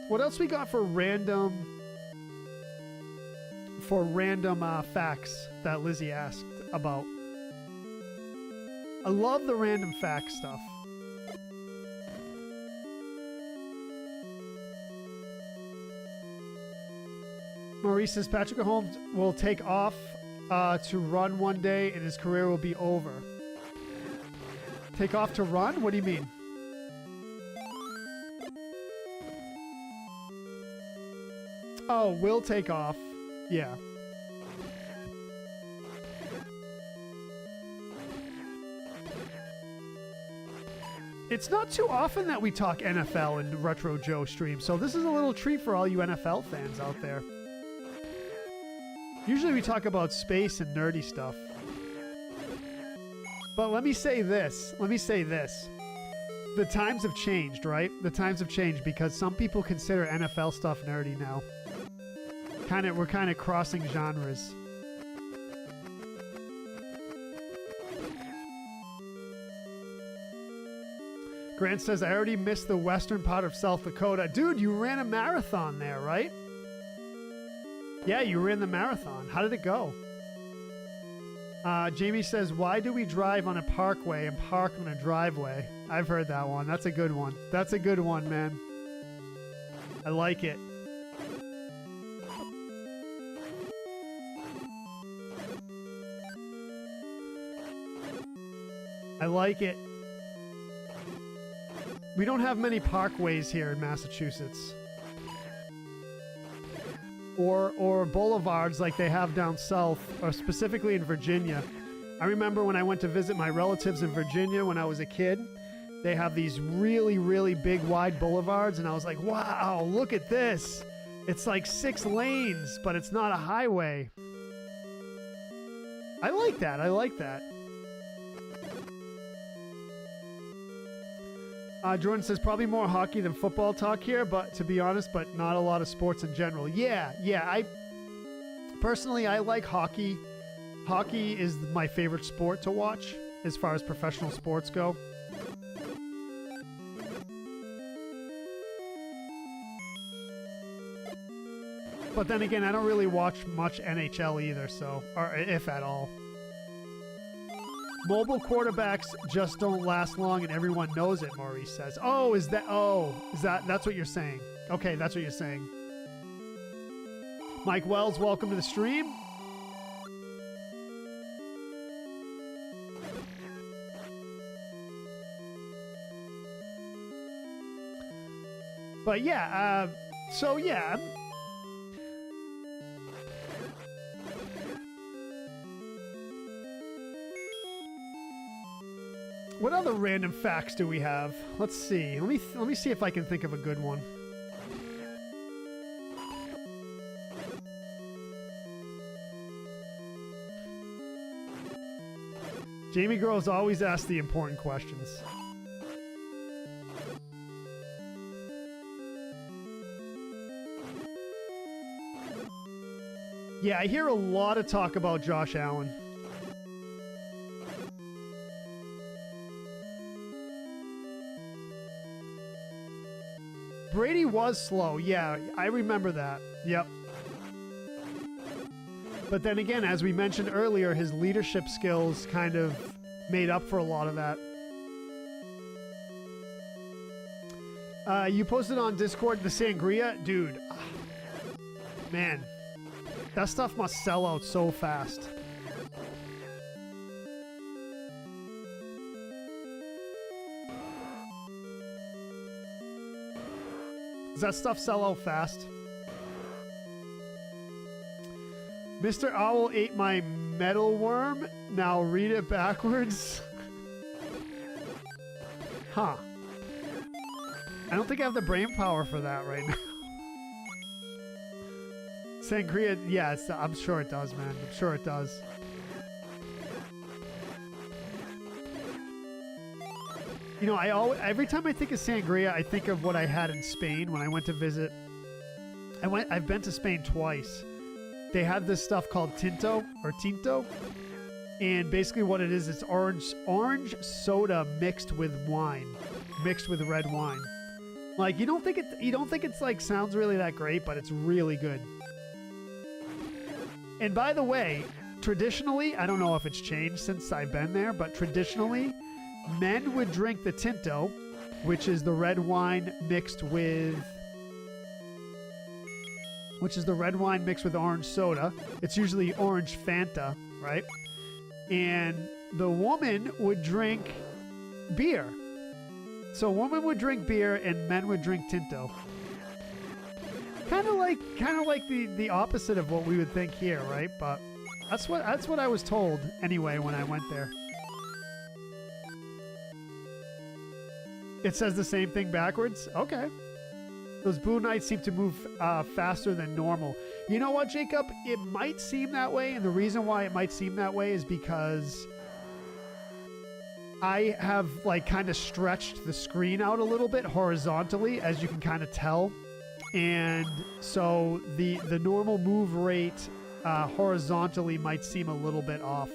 What else we got for random facts that Lizzie asked about? I love the random fact stuff. Maurice says Patrick Mahomes will take off to run one day and his career will be over. Take off to run? What do you mean? Oh, will take off. Yeah. It's not too often that we talk NFL in Retro Joe stream, so this is a little treat for all you NFL fans out there. Usually we talk about space and nerdy stuff. But let me say this. The times have changed, right? The times have changed because some people consider NFL stuff nerdy now. We're kind of crossing genres. Grant says, I already missed the western part of South Dakota. Dude, you ran a marathon there, right? Yeah, you ran the marathon. How did it go? Jamie says, why do we drive on a parkway and park on a driveway? I've heard that one. That's a good one. That's a good one, man. I like it. I like it. We don't have many parkways here in Massachusetts. Or boulevards like they have down south, or specifically in Virginia. I remember when I went to visit my relatives in Virginia when I was a kid, they have these really, really big, wide boulevards, and I was like, wow, look at this. It's like 6 lanes, but it's not a highway. I like that. I like that. Jordan says probably more hockey than football talk here, but to be honest, but not a lot of sports in general. Yeah. I personally like hockey. Hockey is my favorite sport to watch as far as professional sports go. But then again, I don't really watch much NHL either, so, or if at all. Mobile quarterbacks just don't last long and everyone knows it, Maurice says. That's what you're saying. Okay, that's what you're saying. Mike Wells, welcome to the stream. But yeah, so yeah. What other random facts do we have? Let's see. Let me see if I can think of a good one. Jamie Girls always asks the important questions. Yeah, I hear a lot of talk about Josh Allen. Brady was slow. Yeah, I remember that. Yep. But then again, as we mentioned earlier, his leadership skills kind of made up for a lot of that. You posted on Discord the sangria? Dude, man, that stuff must sell out so fast. Does that stuff sell out fast? Mr. Owl ate my metal worm. Now read it backwards. Huh. I don't think I have the brain power for that right now. Sangria, yeah, I'm sure it does, man. I'm sure it does. You know, every time I think of sangria, I think of what I had in Spain when I went to visit. I've been to Spain twice. They have this stuff called tinto, and basically what it is, it's orange soda mixed with wine, mixed with red wine. Like you don't think it's like sounds really that great, but it's really good. And by the way, traditionally, I don't know if it's changed since I've been there, but traditionally, men would drink the tinto, which is the red wine mixed with orange soda. It's usually orange Fanta, right? And the woman would drink beer. So women would drink beer and men would drink tinto. Kind of like the opposite of what we would think here, right? But that's what I was told anyway when I went there. It says the same thing backwards? Okay. Those Boo Knights seem to move faster than normal. You know what, Jacob? It might seem that way, and the reason why it might seem that way is because I have like kind of stretched the screen out a little bit horizontally, as you can kind of tell. And so the normal move rate horizontally might seem a little bit off.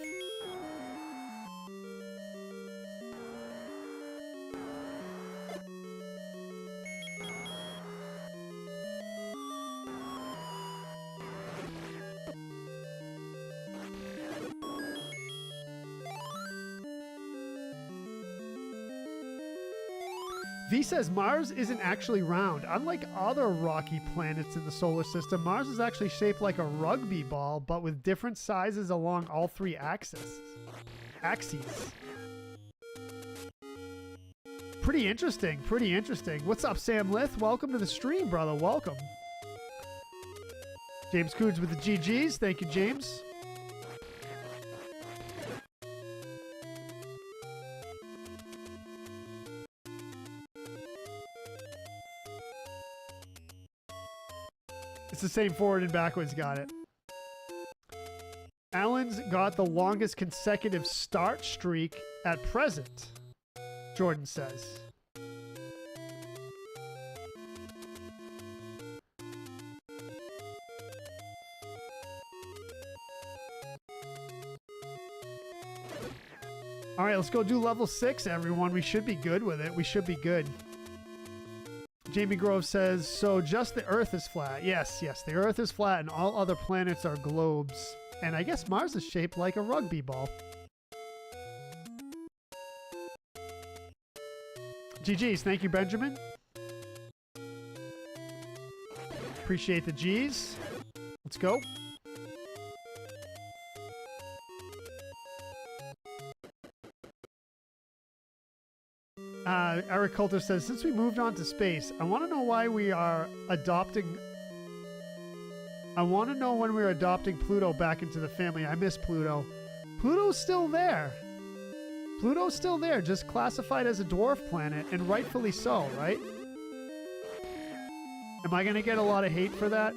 V says Mars isn't actually round. Unlike other rocky planets in the solar system, Mars is actually shaped like a rugby ball, but with different sizes along all three axes. Pretty interesting, pretty interesting. What's up, Sam Lith? Welcome to the stream, brother. Welcome. James Coods with the GGs. Thank you, James. It's the same forward and backwards. Got it. Alan's got the longest consecutive start streak at present, Jordan says. All right, let's go do level 6, everyone. We should be good with it. We should be good. Jamie Grove says, so just the Earth is flat. Yes, the Earth is flat and all other planets are globes. And I guess Mars is shaped like a rugby ball. GG's. Thank you, Benjamin. Appreciate the G's. Let's go. Eric Coulter says, since we moved on to space, I want to know why we are adopting... I want to know when we're adopting Pluto back into the family. I miss Pluto. Pluto's still there. Pluto's still there, just classified as a dwarf planet, and rightfully so, right? Am I going to get a lot of hate for that?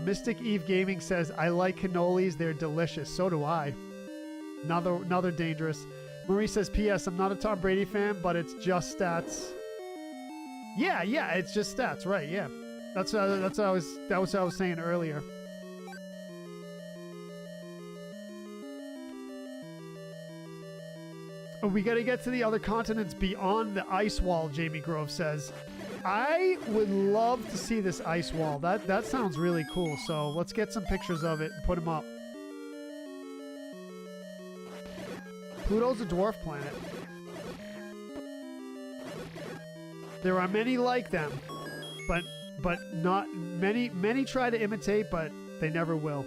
Mystic Eve Gaming says, I like cannolis. They're delicious. So do I. Another dangerous. Marie says, P.S. I'm not a Tom Brady fan, but it's just stats. Yeah, it's just stats, right? Yeah, that was what I was saying earlier. Oh, we got to get to the other continents beyond the ice wall. Jamie Grove says, I would love to see this ice wall. That sounds really cool. So let's get some pictures of it and put them up. Pluto's a dwarf planet. There are many like them, but not many. Many try to imitate, but they never will.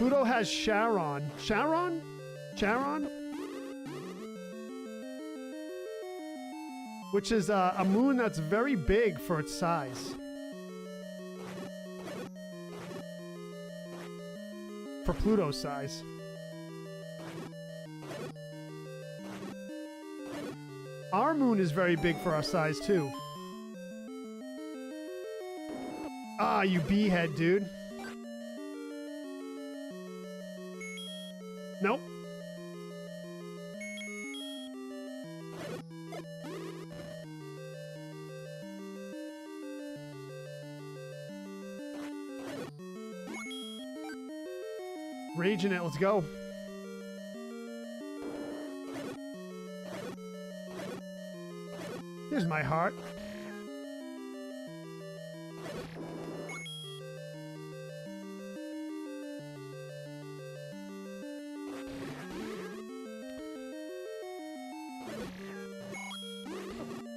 Pluto has Charon. Charon? Charon? Which is a moon that's very big for its size. For Pluto's size. Our moon is very big for our size, too. Ah, you bee-head, dude. Nope. Raging it, let's go. Here's my heart.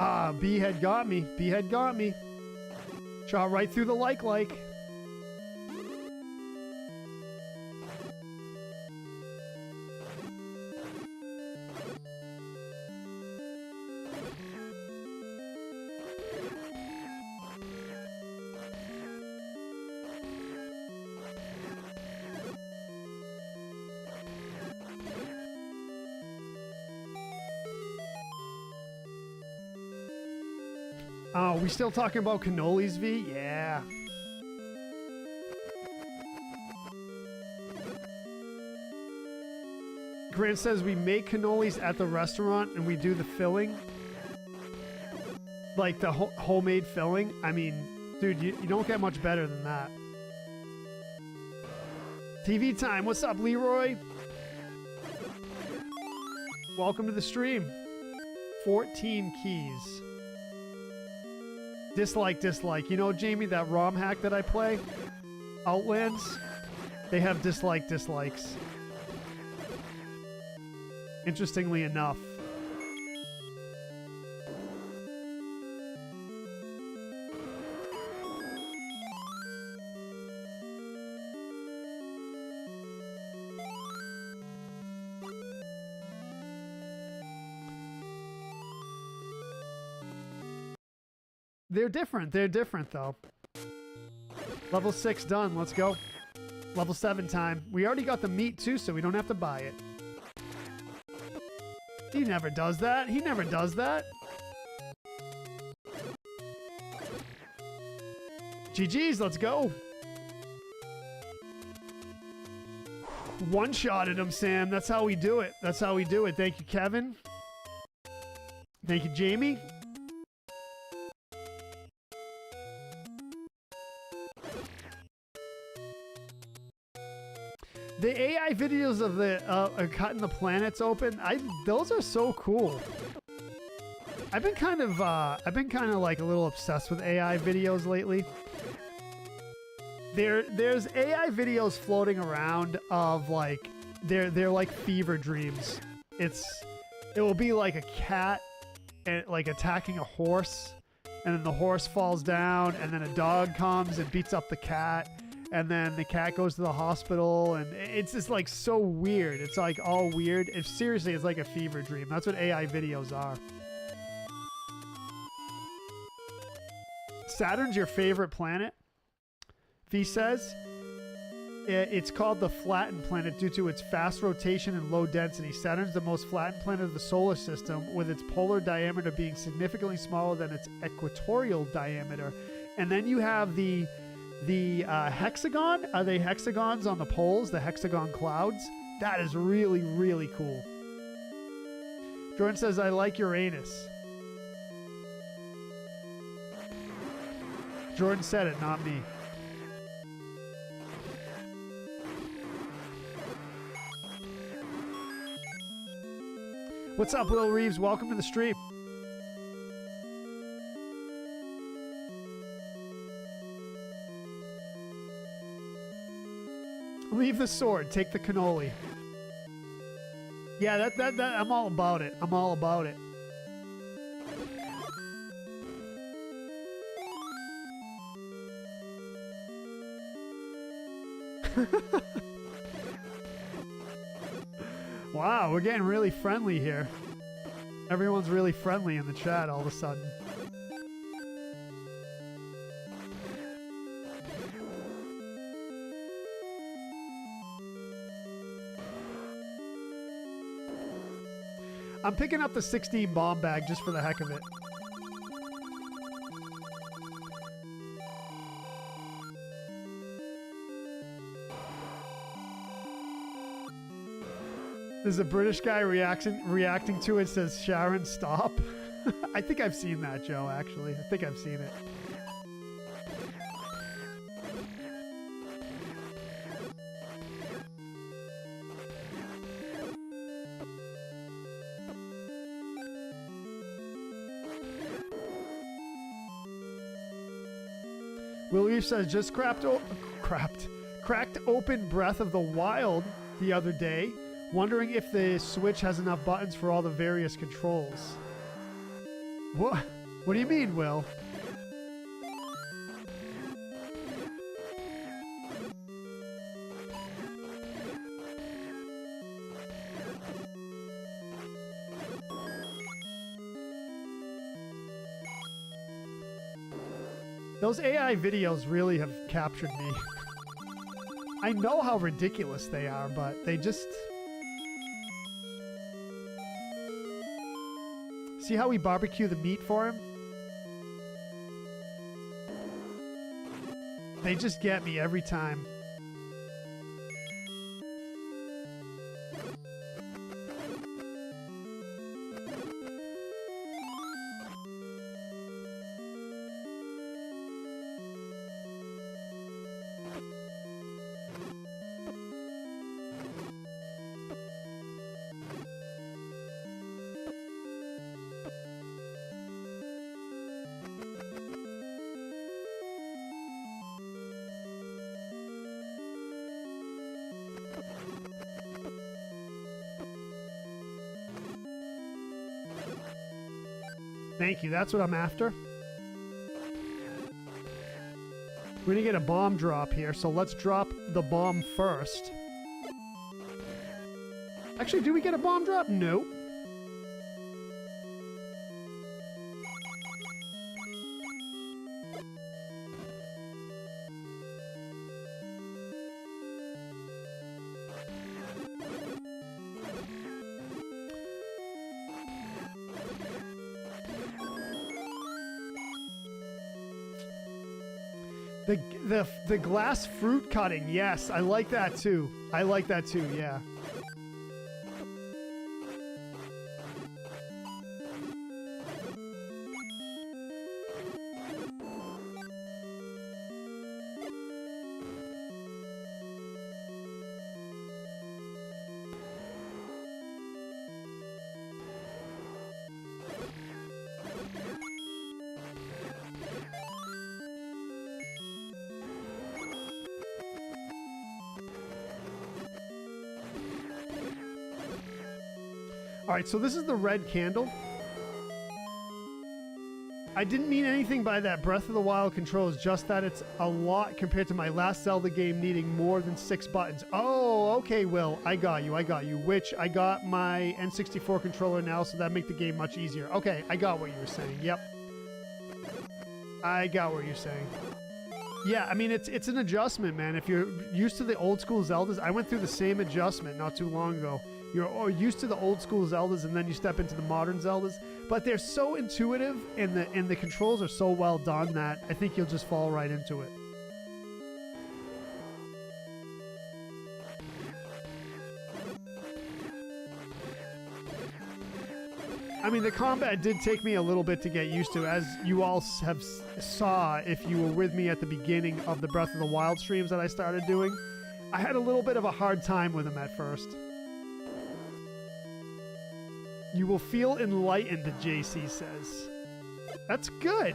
Ah, B-head got me. B-head got me. Shot right through the like. Oh, we still talking about cannolis, V? Yeah. Grant says we make cannolis at the restaurant and we do the filling. Like the homemade filling. I mean, dude, you don't get much better than that. TV time. What's up, Leroy? Welcome to the stream. 14 keys. Dislike. You know, Jamie, that ROM hack that I play? Outlands? They have dislikes. Interestingly enough. They're different though. Level 6 done, let's go. Level 7 time. We already got the meat too, so we don't have to buy it. He never does that. GG's, let's go. One-shotted him, Sam. That's how we do it. Thank you, Kevin. Thank you, Jamie. The AI videos of the cutting the planets open, those are so cool. I've been kind of like a little obsessed with AI videos lately. There's AI videos floating around of like they're like fever dreams. It will be like a cat and like attacking a horse, and then the horse falls down, and then a dog comes and beats up the cat. And then the cat goes to the hospital, and it's just like so weird. It's like all weird. Seriously, it's like a fever dream. That's what AI videos are. Saturn's your favorite planet? V says. It's called the flattened planet due to its fast rotation and low density. Saturn's the most flattened planet of the solar system, with its polar diameter being significantly smaller than its equatorial diameter. And then you have the hexagon. Are they hexagons on the poles? The hexagon clouds? That is really, really cool. Jordan says, I like Uranus. Jordan said it, not me. What's up, Will Reeves? Welcome to the stream. Leave the sword. Take the cannoli. Yeah, that I'm all about it. I'm all about it. Wow, we're getting really friendly here. Everyone's really friendly in the chat all of a sudden. I'm picking up the 16 bomb bag just for the heck of it. There's a British guy reacting to it, says, Sharon, stop. I think I've seen that, Joe, actually. I think I've seen it. Will Reef says, just cracked open Breath of the Wild the other day, wondering if the Switch has enough buttons for all the various controls. What? What do you mean, Will? Those AI videos really have captured me. I know how ridiculous they are, but they just... See how we barbecue the meat for him? They just get me every time. Thank you, that's what I'm after. We're gonna get a bomb drop here, so let's drop the bomb first. Actually, do we get a bomb drop? Nope. The glass fruit cutting, yes, I like that too. I like that too, yeah. Alright, so this is the red candle. I didn't mean anything by that Breath of the Wild controls, just that it's a lot compared to my last Zelda game needing more than 6 buttons. Oh, okay, Will. I got you. Which, I got my N64 controller now, so that make the game much easier. Okay, I got what you were saying. Yep. I got what you're saying. Yeah, I mean, it's an adjustment, man. If you're used to the old school Zeldas, I went through the same adjustment not too long ago. You're used to the old school Zeldas, and then you step into the modern Zeldas. But they're so intuitive, and the controls are so well done that I think you'll just fall right into it. I mean, the combat did take me a little bit to get used to, as you all have saw if you were with me at the beginning of the Breath of the Wild streams that I started doing. I had a little bit of a hard time with them at first. You will feel enlightened, JC says. That's good.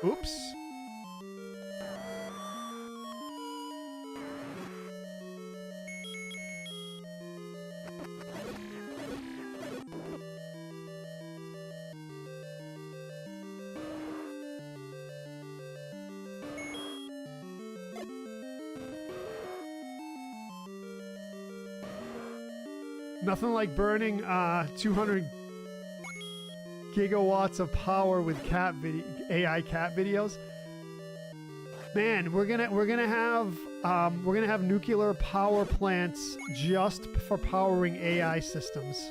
Oops. Nothing like burning 200 gigawatts of power with AI cat videos. Man, we're gonna have nuclear power plants just for powering AI systems.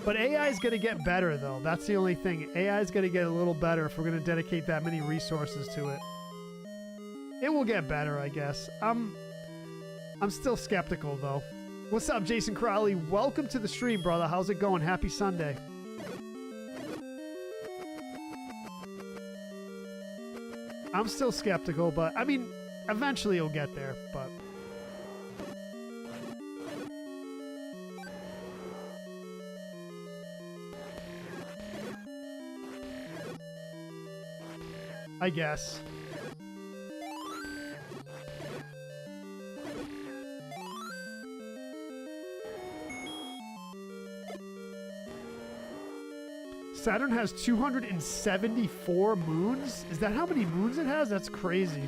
But AI is gonna get better though. That's the only thing. AI is gonna get a little better if we're gonna dedicate that many resources to it. It will get better, I guess. I'm still skeptical though. What's up, Jason Crowley? Welcome to the stream, brother. How's it going? Happy Sunday. I'm still skeptical, but I mean, eventually it'll get there, but. I guess. Saturn has 274 moons? Is that how many moons it has? That's crazy.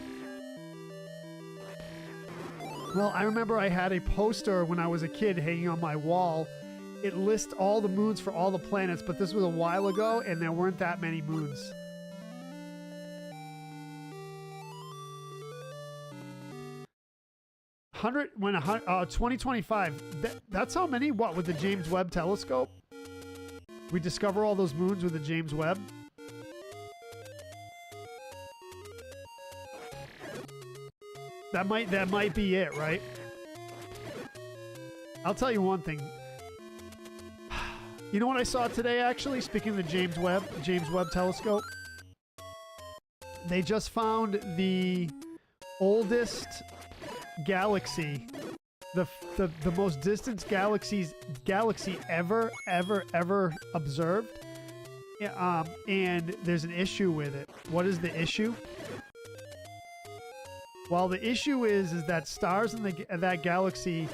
Well, I remember I had a poster when I was a kid hanging on my wall. It lists all the moons for all the planets, but this was a while ago and there weren't that many moons. When 2025, that's how many? What, with the James Webb Telescope? We discover all those moons with the James Webb? That might be it, right? I'll tell you one thing. You know what I saw today, actually? Speaking of the James Webb Telescope. They just found the oldest galaxy, the most distant galaxy ever observed. And there's an issue with it. What is the issue? Well, the issue is that stars in that galaxy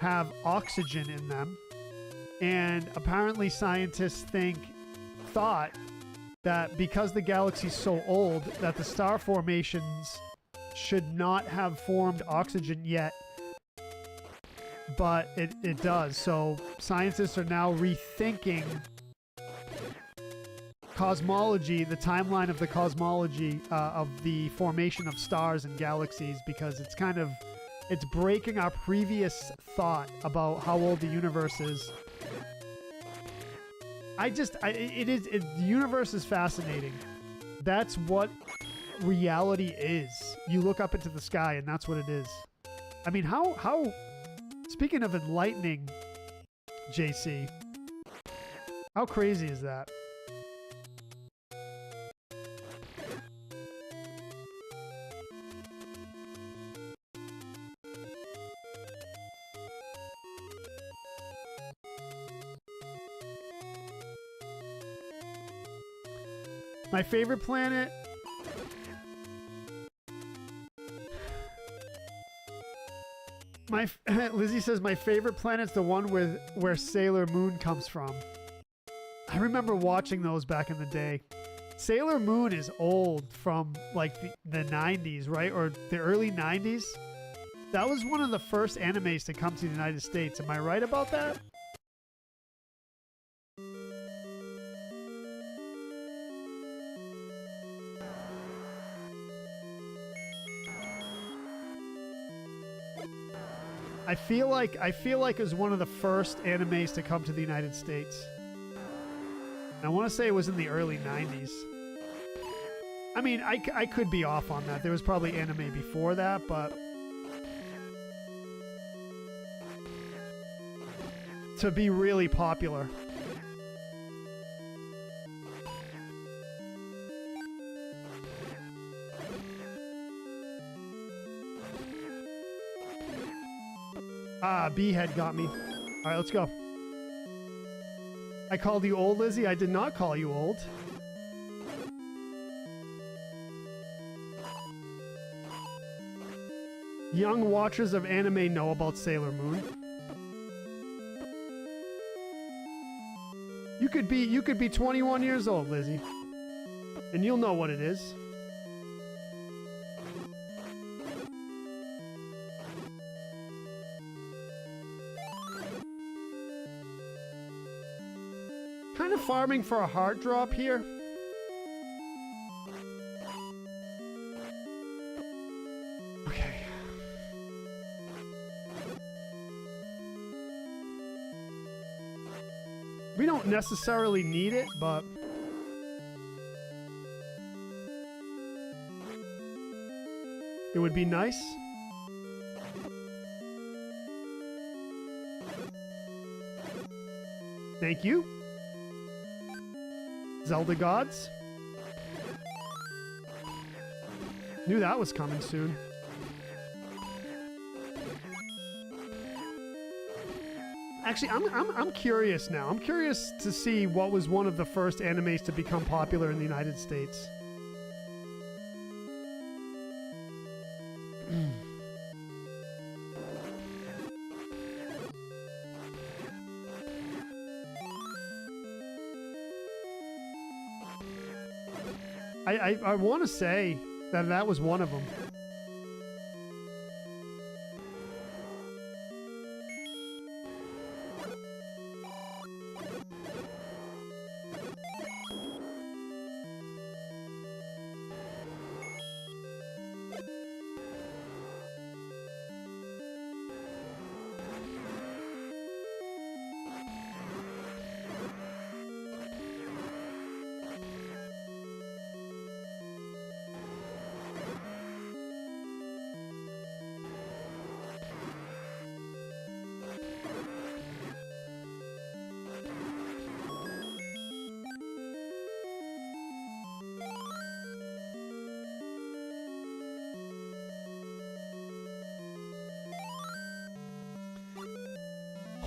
have oxygen in them, and apparently scientists thought that because the galaxy's so old that the star formations should not have formed oxygen yet, but it does. So scientists are now rethinking cosmology, the timeline of the cosmology of the formation of stars and galaxies, because it's breaking our previous thought about how old the universe is. The universe is fascinating. That's what reality is. You look up into the sky and that's what it is. I mean, how speaking of enlightening, JC, how crazy is that? My favorite planet? Lizzie says my favorite planet's the one where Sailor Moon comes from. I remember watching those back in the day. Sailor Moon is old, from like the 90s, right? Or the early 90s. That was one of the first animes to come to the United States. Am I right about that? I feel like it was one of the first animes to come to the United States. I want to say it was in the early 90s. I mean, I could be off on that. There was probably anime before that, but to be really popular. Ah, B-head got me. All right, let's go. I called you old, Lizzie. I did not call you old. Young watchers of anime know about Sailor Moon. You could be 21 years old, Lizzie, and you'll know what it is. farming for a heart drop here? Okay. We don't necessarily need it, but... it would be nice. Thank you. Zelda gods. Knew that was coming soon. Actually, I'm curious now. I'm curious to see what was one of the first animes to become popular in the United States. I want to say that that was one of them.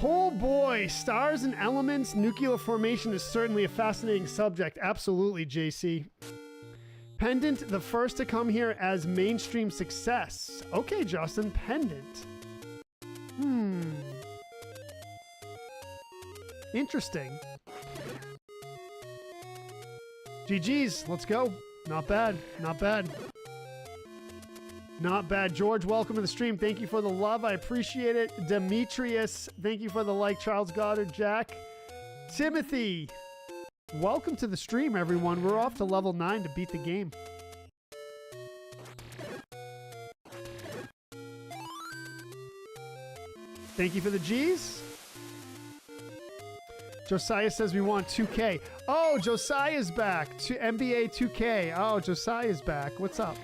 Oh boy, stars and elements, nuclear formation is certainly a fascinating subject. Absolutely, JC. Pendant, the first to come here as mainstream success. Okay, Justin, Pendant. Interesting. GG's, let's go. Not bad, not bad. Not bad. George, welcome to the stream. Thank you for the love. I appreciate it. Demetrius, thank you for the like. Charles Goddard, Jack. Timothy, welcome to the stream, everyone. We're off to level 9 to beat the game. Thank you for the G's. Josiah says we want 2K. Oh, Josiah's back. To NBA 2K. Oh, Josiah's back. What's up?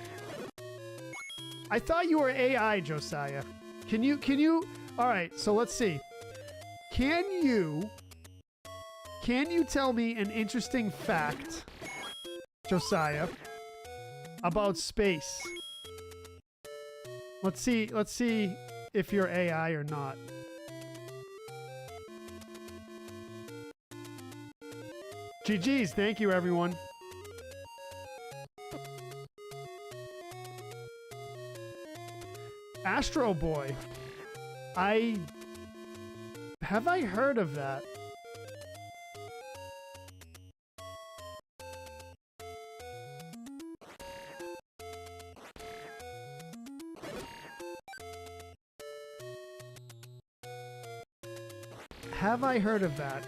I thought you were AI, Josiah. Can you, all right, so let's see. Can you tell me an interesting fact, Josiah, about space? Let's see if you're AI or not. GG's, thank you, everyone. Astro Boy. Have I heard of that? Have I heard of that?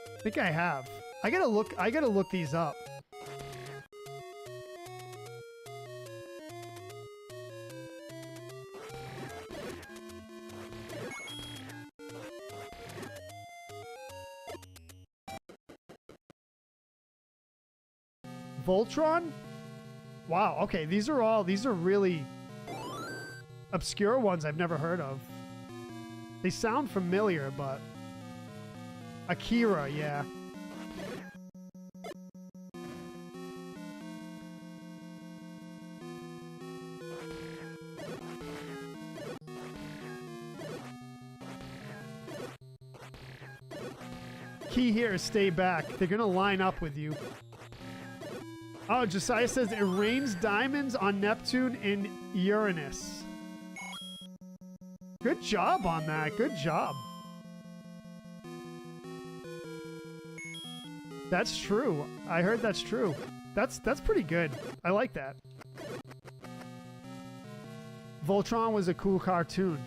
I think I have. I gotta look these up. Voltron? Wow, okay, these are really obscure ones I've never heard of. They sound familiar, but... Akira, yeah. Key here is stay back. They're gonna line up with you. Oh, Josiah says it rains diamonds on Neptune and Uranus. Good job on that. Good job. That's true. I heard that's true. That's pretty good. I like that. Voltron was a cool cartoon.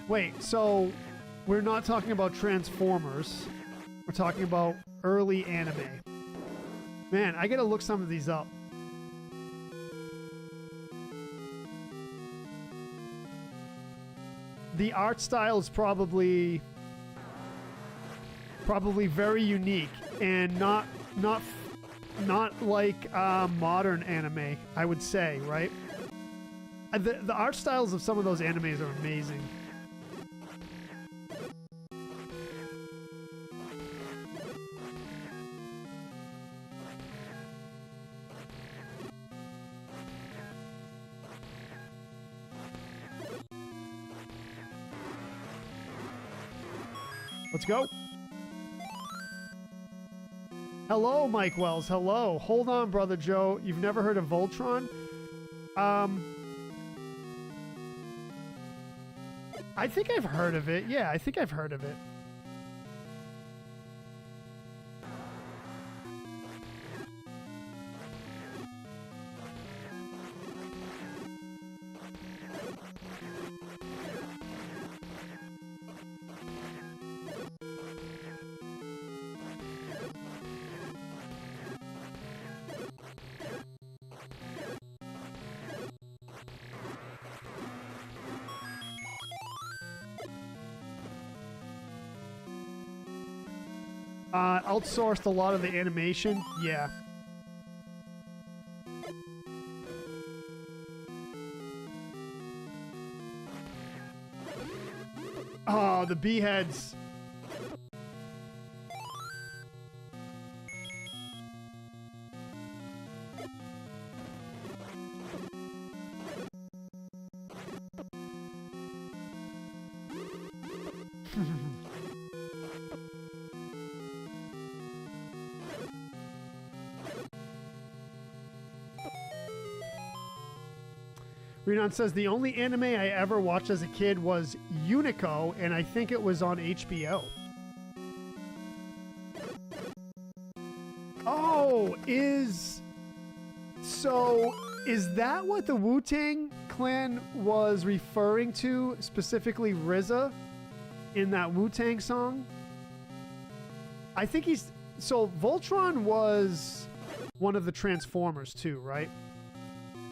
Wait, so we're not talking about Transformers. We're talking about early anime. Man, I gotta look some of these up. The art style is probably very unique and not like modern anime, I would say, right? The art styles of some of those animes are amazing. Let's go. Hello, Mike Wells. Hello. Hold on, Brother Joe. You've never heard of Voltron? I think I've heard of it. Yeah, I think I've heard of it. Outsourced a lot of the animation. Yeah. Oh, the beeheads. Renan says, the only anime I ever watched as a kid was Unico, and I think it was on HBO. Oh, is that what the Wu-Tang Clan was referring to, specifically RZA, in that Wu-Tang song? I think so Voltron was one of the Transformers too, right?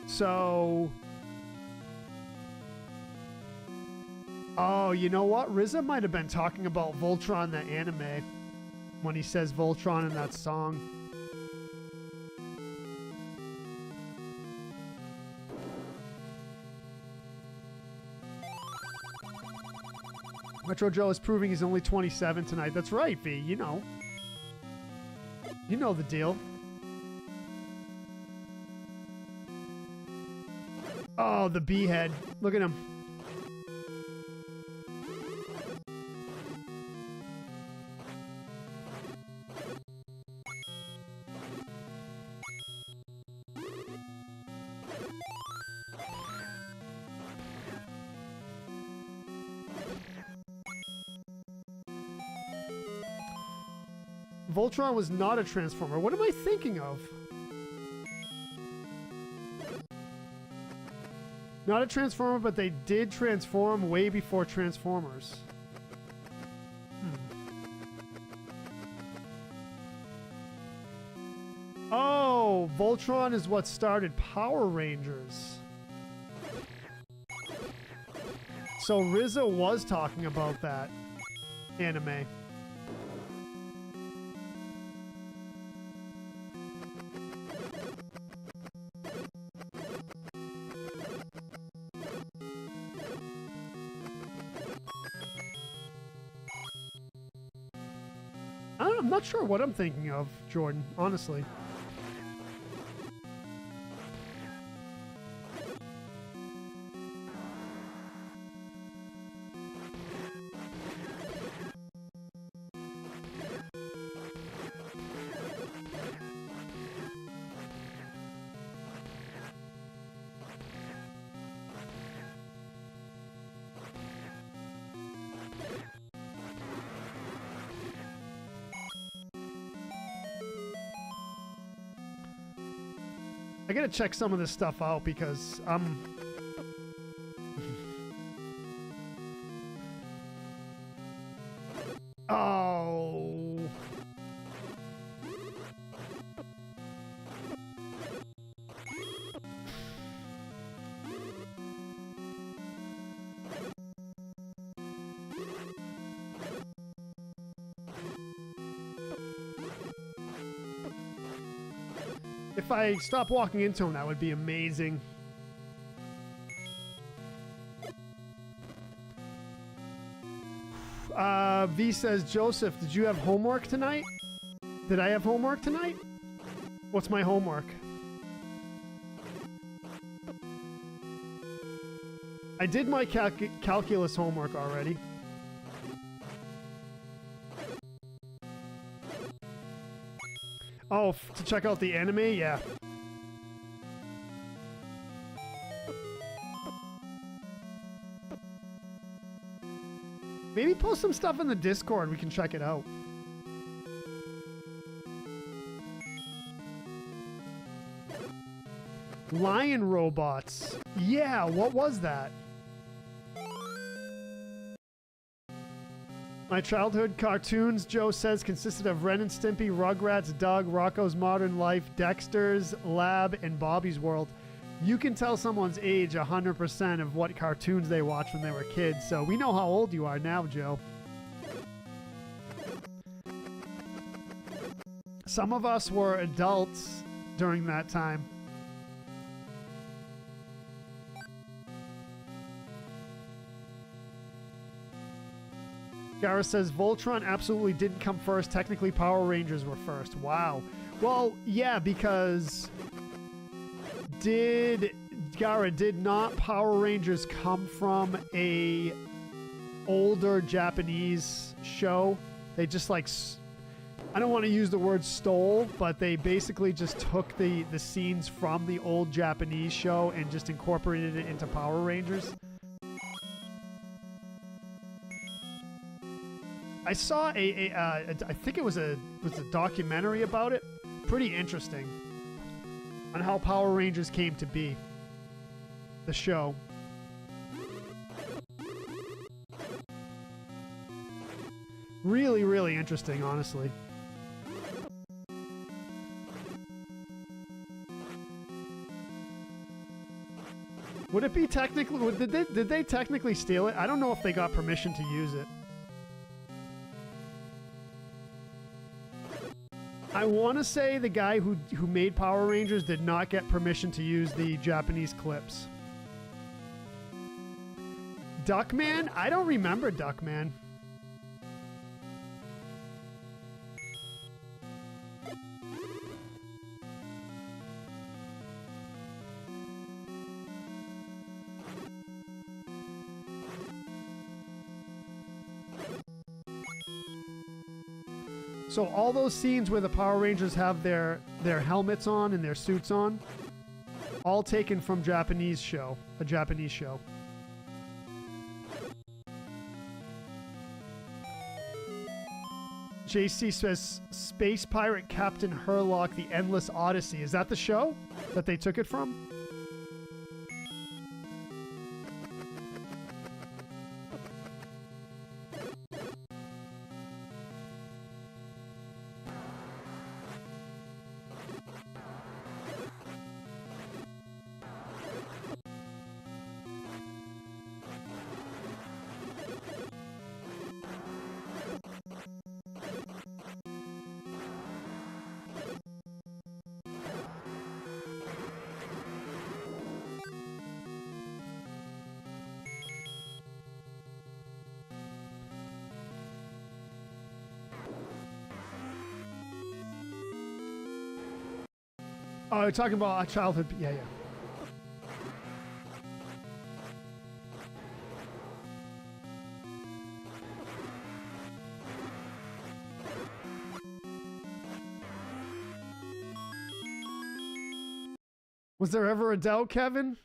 So... Oh, you know what? RZA might have been talking about Voltron, the anime, when he says Voltron in that song. Metro Joe is proving he's only 27 tonight. That's right, V. You know. You know the deal. Oh, the beehead. Look at him. Voltron was not a Transformer. What am I thinking of? Not a Transformer, but they did transform way before Transformers. Oh, Voltron is what started Power Rangers. So RZA was talking about that anime. I'm not sure what I'm thinking of, Jordan, honestly. I gotta check some of this stuff out because If I stop walking into him, that would be amazing. V says, Joseph, did you have homework tonight? Did I have homework tonight? What's my homework? I did my calculus homework already. Oh, to check out the anime? Yeah. Maybe post some stuff in the Discord. We can check it out. Lion robots. Yeah, what was that? My childhood cartoons, Joe says, consisted of Ren and Stimpy, Rugrats, Doug, Rocco's Modern Life, Dexter's Lab, and Bobby's World. You can tell someone's age 100% of what cartoons they watched when they were kids, so we know how old you are now, Joe. Some of us were adults during that time. Gara says, Voltron absolutely didn't come first. Technically, Power Rangers were first. Wow. Well, yeah, because did not Power Rangers come from a older Japanese show? They just like, I don't want to use the word stole, but they basically just took the scenes from the old Japanese show and just incorporated it into Power Rangers. I saw I think it was a documentary about it. Pretty interesting on how Power Rangers came to be. The show. Really, really interesting, honestly. Would it be technically? Did they technically steal it? I don't know if they got permission to use it. I want to say the guy who made Power Rangers did not get permission to use the Japanese clips. Duckman? I don't remember Duckman. So all those scenes where the Power Rangers have their helmets on and their suits on, all taken from a Japanese show. JC says, Space Pirate Captain Herlock, The Endless Odyssey. Is that the show that they took it from? Oh, you're talking about our childhood. Yeah, yeah. Was there ever a doubt, Kevin?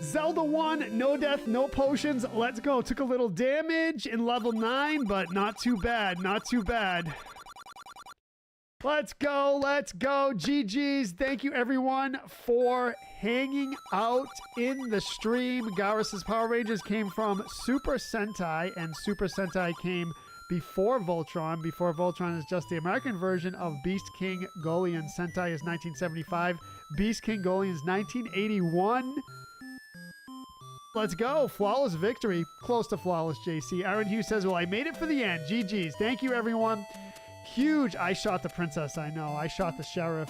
Zelda 1, no death, no potions. Let's go. Took a little damage in level 9, but not too bad. Not too bad. Let's go. Let's go. GG's. Thank you, everyone, for hanging out in the stream. Garrus's Power Rangers came from Super Sentai, and Super Sentai came before Voltron. Before Voltron is just the American version of Beast King Golian. Sentai is 1975. Beast King Golian is 1981. Let's go. Flawless victory. Close to flawless, JC. Aaron Hughes says, well, I made it for the end. GG's. Thank you, everyone. Huge. I shot the princess. I know. I shot the sheriff.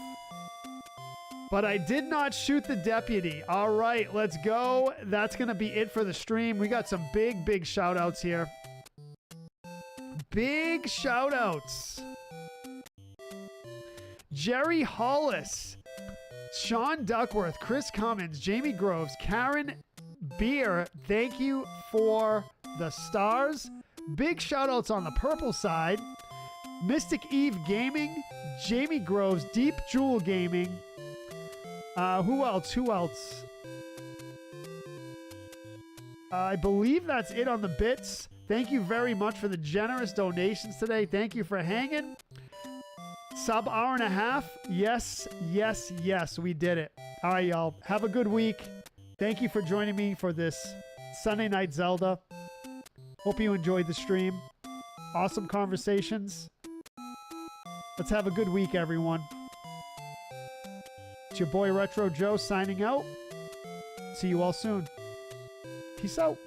But I did not shoot the deputy. All right, let's go. That's going to be it for the stream. We got some big shout outs here. Big shout outs. Jerry Hollis, Sean Duckworth, Chris Cummins, Jamie Groves, Karen Beer, thank you for the stars. Big shout outs on the purple side. Mystic Eve Gaming, Jamie Groves, Deep Jewel Gaming. Who else? I believe that's it on the bits. Thank you very much for the generous donations today. Thank you for hanging. Sub hour and a half. Yes, we did it. All right, y'all. Have a good week. Thank you for joining me for this Sunday Night Zelda. Hope you enjoyed the stream. Awesome conversations. Let's have a good week, everyone. It's your boy Retro Joe signing out. See you all soon. Peace out.